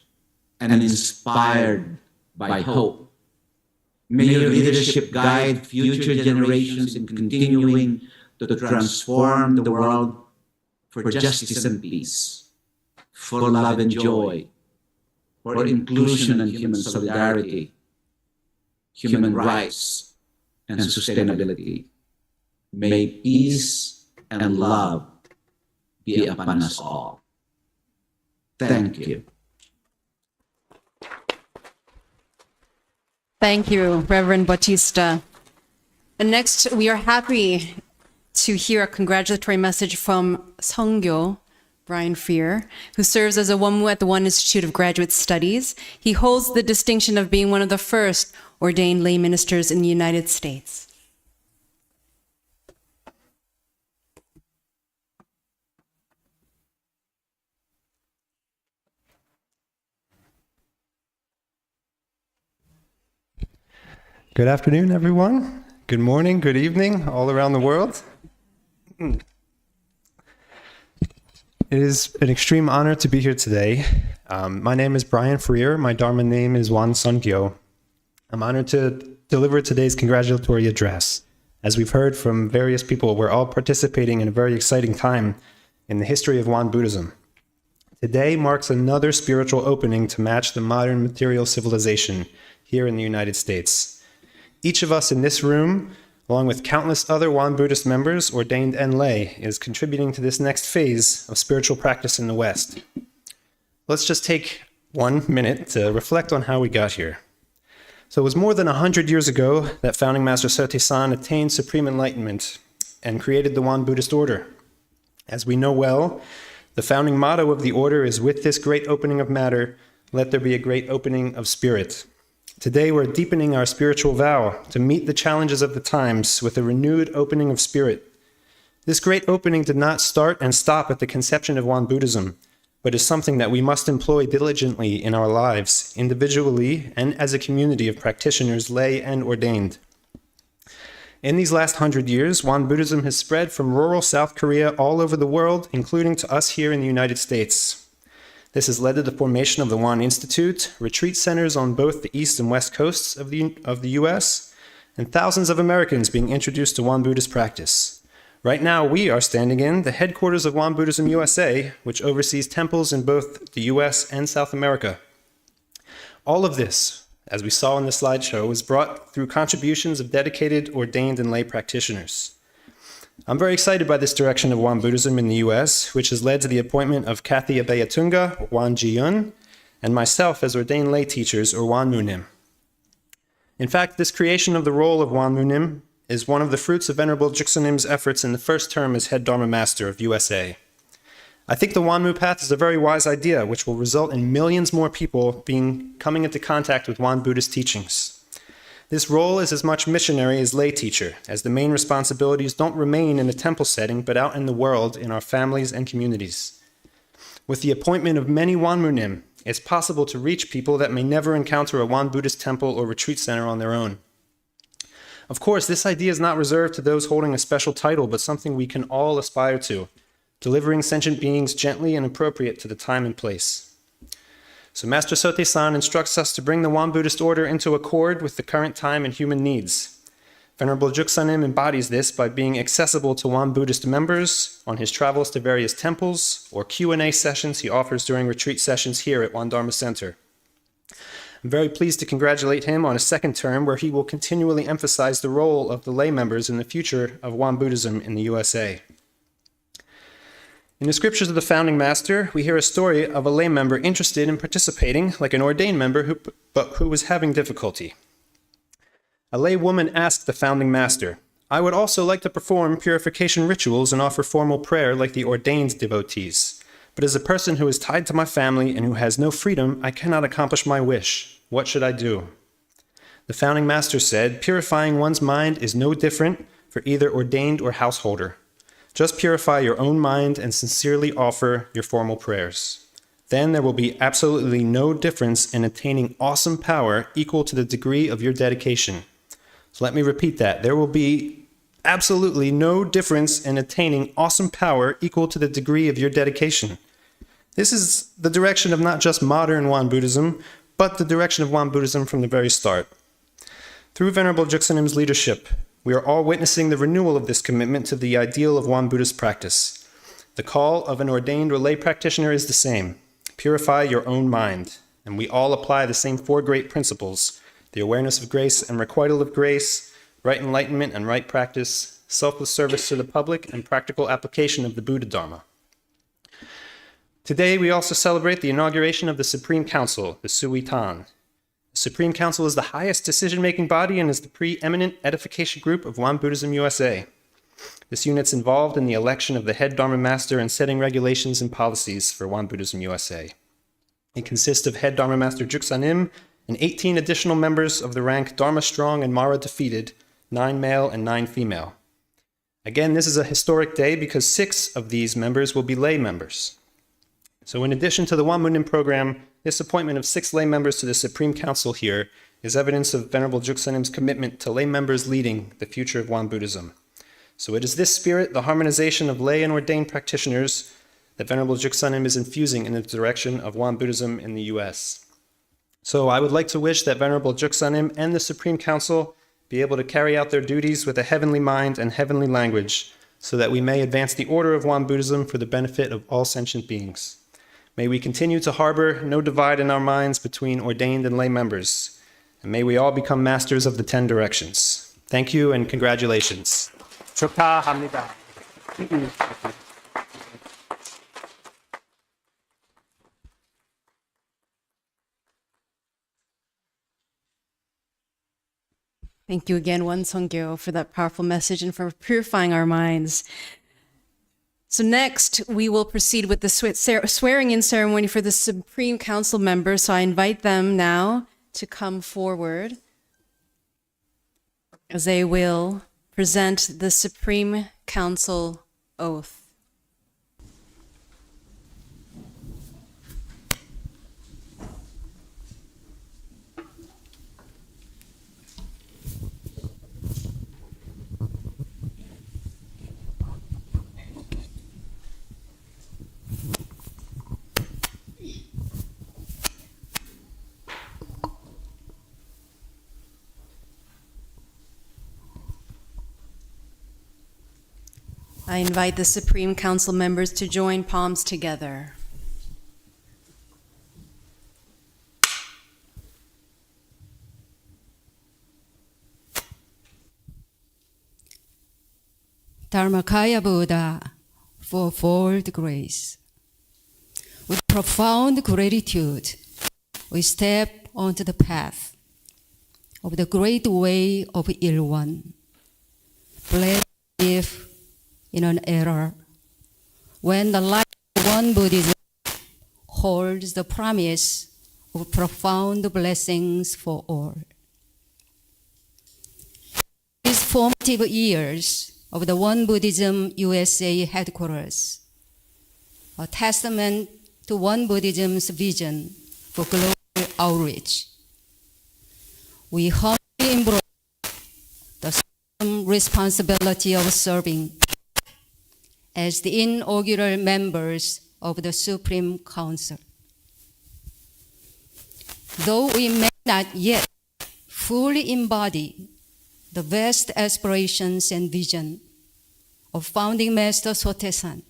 and inspired by hope. May your leadership guide future generations in continuing to transform the world for justice and peace, for love and joy, for inclusion and human solidarity, human rights, and sustainability. May peace and love be upon us all. Thank you. Thank you, Reverend Bautista. And next, we are happy to hear a congratulatory message from Seonggyo, Brian Freer, who serves as a Wonmu at the One Institute of Graduate Studies. He holds the distinction of being one of the first ordained lay ministers in the United States. Good afternoon, everyone. Good morning, good evening, all around the world. It is an extreme honor to be here today. My name is Brian Freer. My Dharma name is Wan Sun Gyo. I'm honored to deliver today's congratulatory address. As we've heard from various people, we're all participating in a very exciting time in the history of Wan Buddhism. Today marks another spiritual opening to match the modern material civilization here in the United States. Each of us in this room, along with countless other Wan Buddhist members, ordained and lay, is contributing to this next phase of spiritual practice in the West. Let's just take 1 minute to reflect on how we got here. So it was more than 100 years ago that founding Master Sotaesan attained supreme enlightenment and created the Wan Buddhist order. As we know well, the founding motto of the order is, "With this great opening of matter, let there be a great opening of spirit." Today we're deepening our spiritual vow to meet the challenges of the times with a renewed opening of spirit. This great opening did not start and stop at the conception of Wan Buddhism, but is something that we must employ diligently in our lives, individually and as a community of practitioners, lay and ordained. In these last 100 years, Wan Buddhism has spread from rural South Korea all over the world, including to us here in the United States. This has led to the formation of the Wan Institute, retreat centers on both the east and west coasts of the US, and thousands of Americans being introduced to Wan Buddhist practice. Right now, we are standing in the headquarters of Wan Buddhism USA, which oversees temples in both the US and South America. All of this, as we saw in the slideshow, was brought through contributions of dedicated, ordained, and lay practitioners. I'm very excited by this direction of Wan Buddhism in the US, which has led to the appointment of Kathy Abeyatunga, or Wan Ji-yun, and myself as ordained lay teachers, or Wan Munim. In fact, this creation of the role of Wan Munim is one of the fruits of Venerable Jigsanim's efforts in the first term as head Dharma Master of USA. I think the Wanmu path is a very wise idea, which will result in millions more people coming into contact with Wan Buddhist teachings. This role is as much missionary as lay teacher, as the main responsibilities don't remain in a temple setting, but out in the world, in our families and communities. With the appointment of many Wan Munim, it's possible to reach people that may never encounter a Wan Buddhist temple or retreat center on their own. Of course, this idea is not reserved to those holding a special title, but something we can all aspire to, delivering sentient beings gently and appropriate to the time and place. So Master Sotaesan instructs us to bring the Wan Buddhist order into accord with the current time and human needs. Venerable Jigsanim embodies this by being accessible to Wan Buddhist members on his travels to various temples or Q&A sessions he offers during retreat sessions here at Wan Dharma Center. I'm very pleased to congratulate him on a second term where he will continually emphasize the role of the lay members in the future of Wan Buddhism in the USA. In the scriptures of the founding master, we hear a story of a lay member interested in participating like an ordained member who was having difficulty. A lay woman asked the founding master, "I would also like to perform purification rituals and offer formal prayer like the ordained devotees. But as a person who is tied to my family and who has no freedom, I cannot accomplish my wish. What should I do?" The founding master said, "Purifying one's mind is no different for either ordained or householder. Just purify your own mind and sincerely offer your formal prayers. Then there will be absolutely no difference in attaining awesome power equal to the degree of your dedication." So let me repeat that. There will be absolutely no difference in attaining awesome power equal to the degree of your dedication. This is the direction of not just modern Wan Buddhism, but the direction of Wan Buddhism from the very start. Through Venerable Jigsanim's leadership, we are all witnessing the renewal of this commitment to the ideal of Wan Buddhist practice. The call of an ordained or lay practitioner is the same: purify your own mind. And we all apply the same four great principles: the awareness of grace and requital of grace, right enlightenment and right practice, selfless service to the public, and practical application of the Buddha Dharma. Today, we also celebrate the inauguration of the Supreme Council, the Sui Tan. The Supreme Council is the highest decision-making body and is the preeminent edification group of Wan Buddhism USA. This unit's involved in the election of the head Dharma Master and setting regulations and policies for Wan Buddhism USA. It consists of head Dharma Master Jigsanim and 18 additional members of the rank Dharma Strong and Mara Defeated, 9 male and 9 female. Again, this is a historic day because 6 of these members will be lay members. So in addition to the Wan Munim program, this appointment of 6 lay members to the Supreme Council here is evidence of Venerable Juksanim's commitment to lay members leading the future of Won Buddhism. So it is this spirit, the harmonization of lay and ordained practitioners, that Venerable Juksanim is infusing in the direction of Won Buddhism in the U.S. So I would like to wish that Venerable Juksanim and the Supreme Council be able to carry out their duties with a heavenly mind and heavenly language, so that we may advance the order of Won Buddhism for the benefit of all sentient beings. May we continue to harbor no divide in our minds between ordained and lay members, and may we all become masters of the 10 directions. Thank you and congratulations. 축하합니다. Thank you again, Won Sung-kyo, for that powerful message and for purifying our minds. So next, we will proceed with the swearing-in ceremony for the Supreme Council members. So I invite them now to come forward as they will present the Supreme Council oath. I invite the Supreme Council members to join palms together. Dharmakaya Buddha, fourfold grace. With profound gratitude, we step onto the path of the great way of Ilwan. Blessed if in an era when the light of Won Buddhism holds the promise of profound blessings for all. These formative years of the Won Buddhism USA headquarters, a testament to Won Buddhism's vision for global outreach. We humbly embrace the solemn responsibility of serving as the inaugural members of the Supreme Council. Though we may not yet fully embody the vast aspirations and vision of founding Master Sotaesan,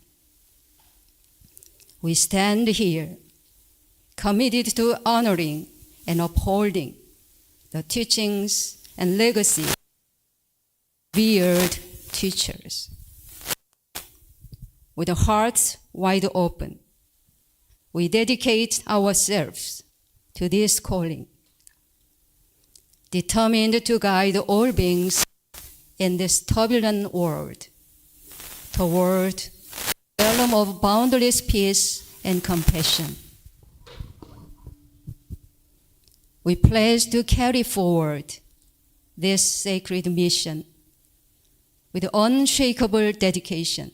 we stand here committed to honoring and upholding the teachings and legacy of revered teachers. With hearts wide open, we dedicate ourselves to this calling, determined to guide all beings in this turbulent world toward a realm of boundless peace and compassion. We pledge to carry forward this sacred mission with unshakable dedication,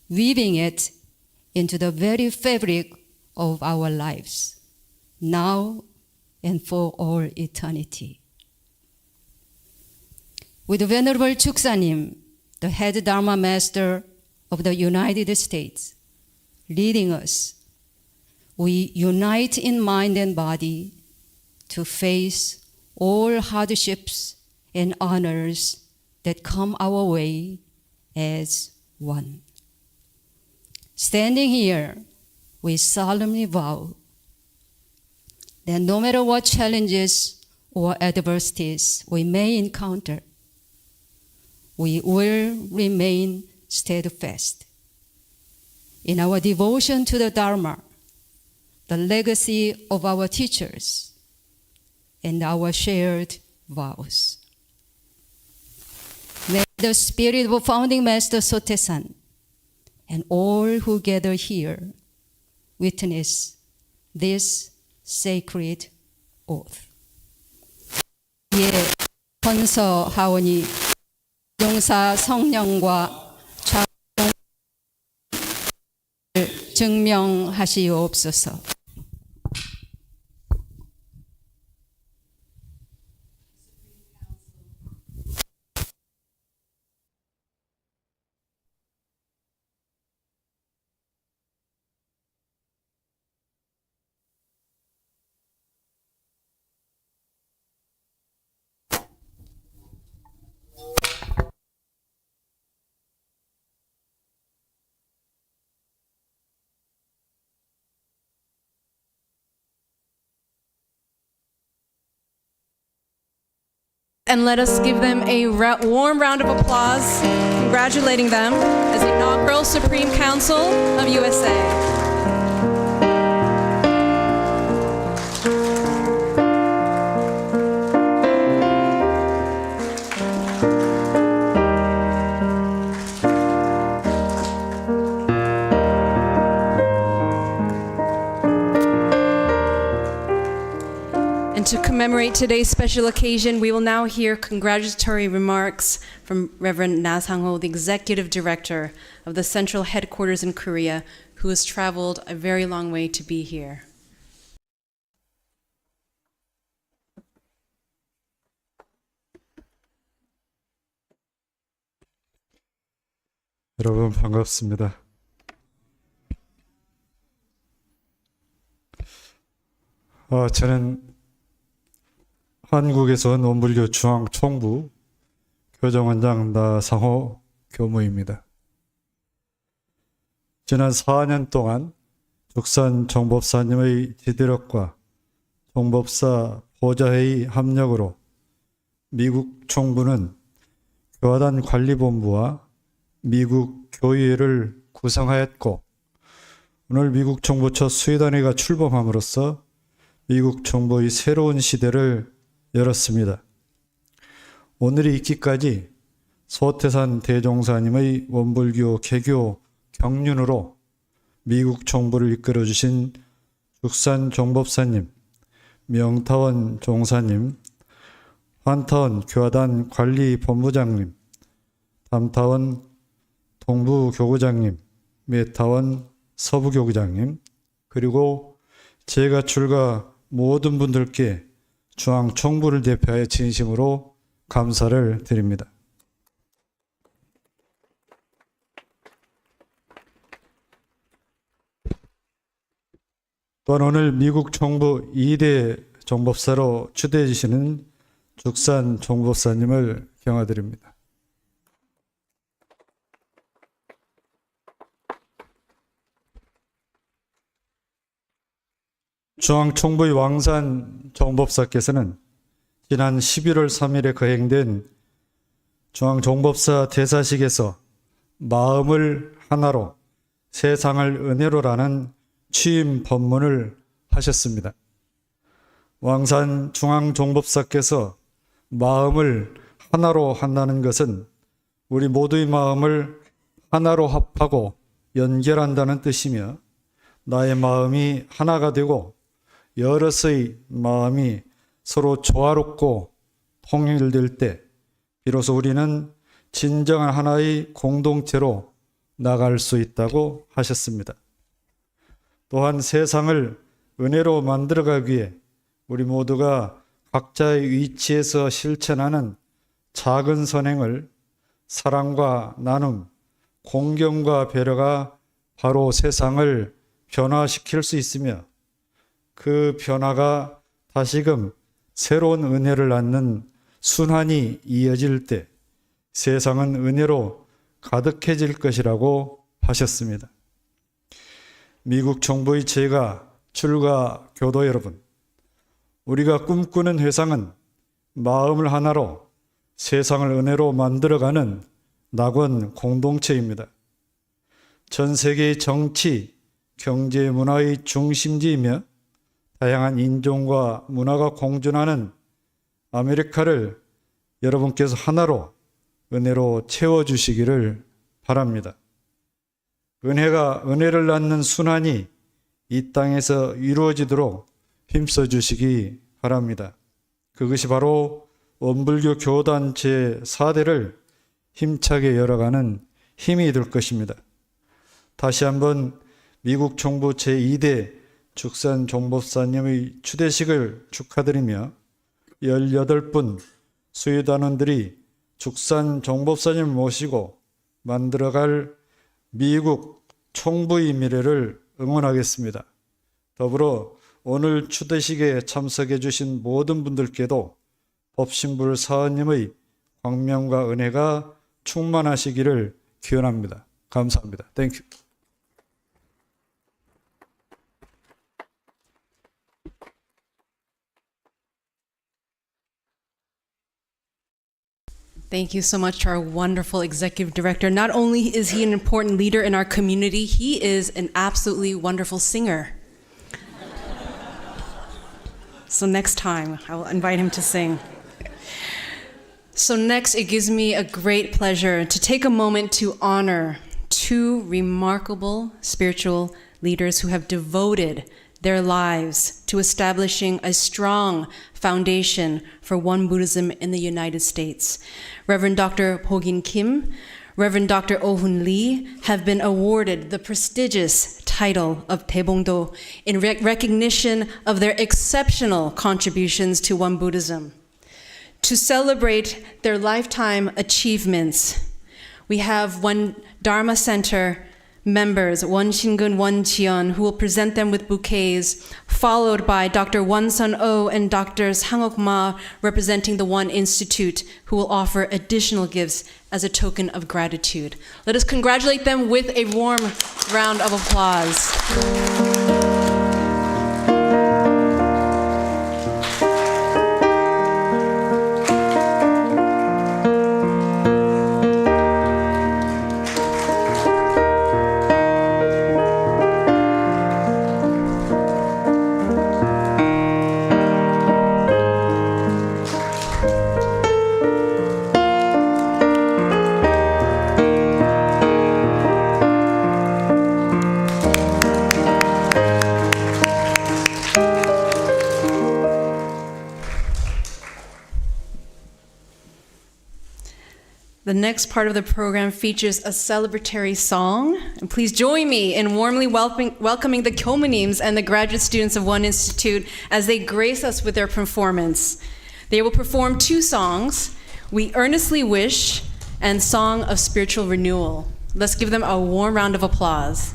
weaving it into the very fabric of our lives, now and for all eternity. With Venerable Juksanim, the head Dharma Master of the United States, leading us, we unite in mind and body to face all hardships and honors that come our way as one. Standing here, we solemnly vow that no matter what challenges or adversities we may encounter, we will remain steadfast in our devotion to the Dharma, the legacy of our teachers, and our shared vows. May the spirit of founding Master Sotaesan and all who gather here witness this sacred oath. 예, 헌서하오니 용사 성령과 자궁을 증명하시옵소서. And let us give them a warm round of applause, congratulating them as the inaugural Supreme Council of USA. And to commemorate today's special occasion, we will now hear congratulatory remarks from Reverend Na Sang-ho, the Executive Director of the Central Headquarters in Korea, who has traveled a very long way to be here. 여러분 반갑습니다. 저는 한국에서 온 원불교 중앙총부 교정원장 나상호 교무입니다. 지난 4년 동안 죽산 종법사님의 지도력과 종법사 보좌회의 합력으로 미국 총부는 교화단 관리본부와 미국 교의회를 구성하였고, 오늘 미국 총부 첫 수의단회가 출범함으로써 미국 총부의 새로운 시대를 열었습니다. 오늘이 있기까지 소태산 대종사님의 원불교 개교 경륜으로 미국 총부를 이끌어주신 죽산 종법사님, 명타원 종사님, 환타원 교화단 관리본부장님, 담타원 동부교구장님, 메타원 서부교구장님, 그리고 제가 출가 모든 분들께 중앙총부를 대표하여 진심으로 감사를 드립니다. 또한 오늘 미국 총부 2대 종법사로 추대해 주시는 죽산 종법사님을 경화드립니다. 중앙총부의 왕산 종법사께서는 지난 11월 3일에 거행된 중앙종법사 대사식에서 마음을 하나로 세상을 은혜로라는 취임 법문을 하셨습니다. 왕산 중앙종법사께서 마음을 하나로 한다는 것은 우리 모두의 마음을 하나로 합하고 연결한다는 뜻이며, 나의 마음이 하나가 되고 여럿의 마음이 서로 조화롭고 통일될 때 비로소 우리는 진정한 하나의 공동체로 나갈 수 있다고 하셨습니다. 또한 세상을 은혜로 만들어가기 위해 우리 모두가 각자의 위치에서 실천하는 작은 선행을 사랑과 나눔, 공경과 배려가 바로 세상을 변화시킬 수 있으며, 그 변화가 다시금 새로운 은혜를 낳는 순환이 이어질 때 세상은 은혜로 가득해질 것이라고 하셨습니다. 미국 총부의 제가 출가 교도 여러분, 우리가 꿈꾸는 회상은 마음을 하나로 세상을 은혜로 만들어가는 낙원 공동체입니다. 전 세계의 정치, 경제, 문화의 중심지이며 다양한 인종과 문화가 공존하는 아메리카를 여러분께서 하나로 은혜로 채워주시기를 바랍니다. 은혜가 은혜를 낳는 순환이 이 땅에서 이루어지도록 힘써 주시기 바랍니다. 그것이 바로 원불교 교단 제4대를 힘차게 열어가는 힘이 될 것입니다. 다시 한번 미국 총부 제2대 죽산 종법사님의 추대식을 축하드리며 18분 수의단원들이 죽산 종법사님을 모시고 만들어갈 미국 총부의 미래를 응원하겠습니다. 더불어 오늘 추대식에 참석해 주신 모든 분들께도 법신불 사원님의 광명과 은혜가 충만하시기를 기원합니다. 감사합니다. 땡큐. Thank you so much to our wonderful executive director. Not only is he an important leader in our community, he is an absolutely wonderful singer. So next time, I will invite him to sing. So next, it gives me a great pleasure to take a moment to honor two remarkable spiritual leaders who have devoted their lives to establishing a strong foundation for Won Buddhism in the United States. Reverend Dr. Pogin Kim, Reverend Dr. Oh-Hoon Lee have been awarded the prestigious title of Daebongdo in recognition of their exceptional contributions to Won Buddhism. To celebrate their lifetime achievements, we have Won Dharma Center members, Won Shin-gun, Won Ji-yeon, who will present them with bouquets, followed by Dr. Won Sun-oh and Dr. Sang-ok Ma, representing the Won Institute, who will offer additional gifts as a token of gratitude. Let us congratulate them with a warm round of applause. The next part of the program features a celebratory song. And please join me in warmly welcoming the Kyomunims and the graduate students of Won Institute as they grace us with their performance. They will perform two songs, We Earnestly Wish and Song of Spiritual Renewal. Let's give them a warm round of applause.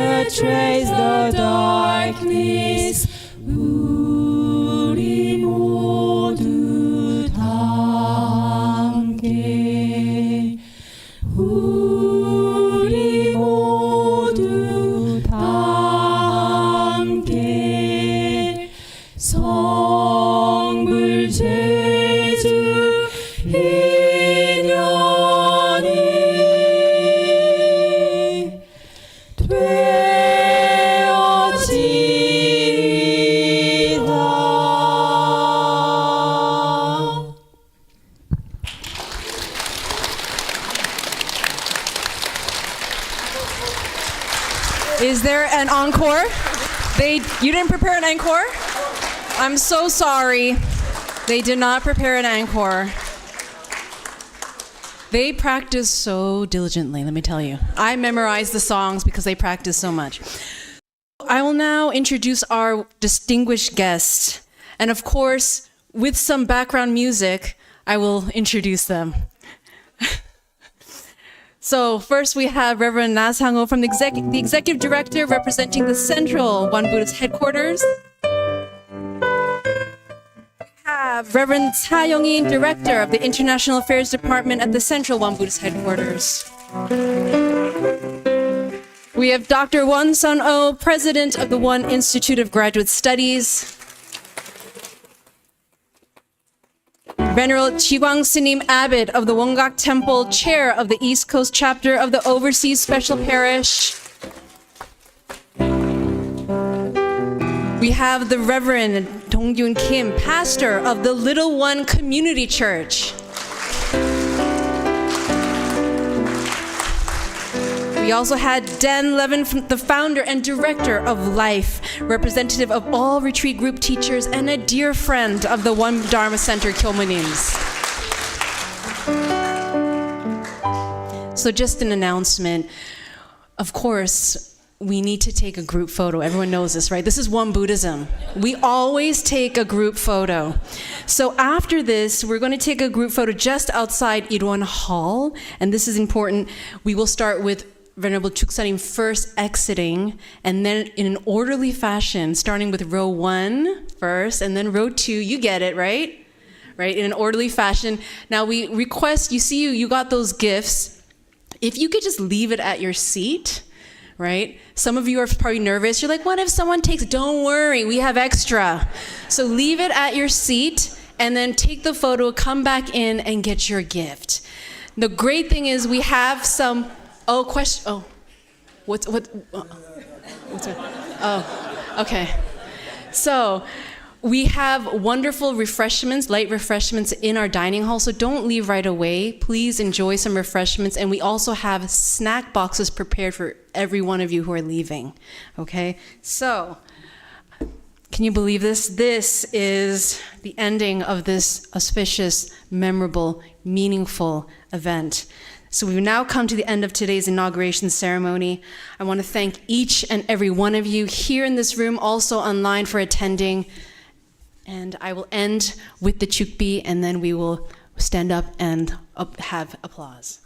penetrates the darkness. 우리 모두 다 함께 우리 모두 다 함께 성불 제주 인연이 되어지리라. Is there an encore? You didn't prepare an encore? I'm so sorry. They did not prepare an encore. They practice so diligently, let me tell you. I memorized the songs because they practice so much. I will now introduce our distinguished guest. And of course, with some background music, I will introduce them. So first we have Reverend Na Sang-ho from the Executive Director representing the Central One Buddhist Headquarters. We have Reverend Cha Young-in, Director of the International Affairs Department at the Central One Buddhist Headquarters. We have Dr. Won Sun-oh, President of the One Institute of Graduate Studies. Venerable Chigwang Sinim Abbot of the Wongak Temple, Chair of the East Coast Chapter of the Overseas Special Parish. We have the Reverend Dong-Yun Kim, Pastor of the Little One Community Church. We also had Dan Levin, the founder and director of Life, representative of all retreat group teachers, and a dear friend of the One Dharma Center, Kyomunims. So just an announcement. Of course, we need to take a group photo. Everyone knows this, right? This is One Buddhism. We always take a group photo. So after this, we're going to take a group photo just outside Irwon Hall. And this is important. We will start with Venerable Chuksanim first exiting, and then in an orderly fashion, starting with row 1 first, and then row 2, you get it, right? Right, in an orderly fashion. Now we request, you got those gifts. If you could just leave it at your seat, right? Some of you are probably nervous. You're like, what if someone takes, don't worry, we have extra. So leave it at your seat, and then take the photo, come back in, and get your gift. The great thing is we have some, what's it? Oh, okay. So we have wonderful refreshments, light refreshments in our dining hall, so don't leave right away. Please enjoy some refreshments, and we also have snack boxes prepared for every one of you who are leaving, okay? So, can you believe this? This is the ending of this auspicious, memorable, meaningful event. So we've now come to the end of today's inauguration ceremony. I want to thank each and every one of you here in this room, also online, for attending. And I will end with the chukbi, and then we will stand up and have applause.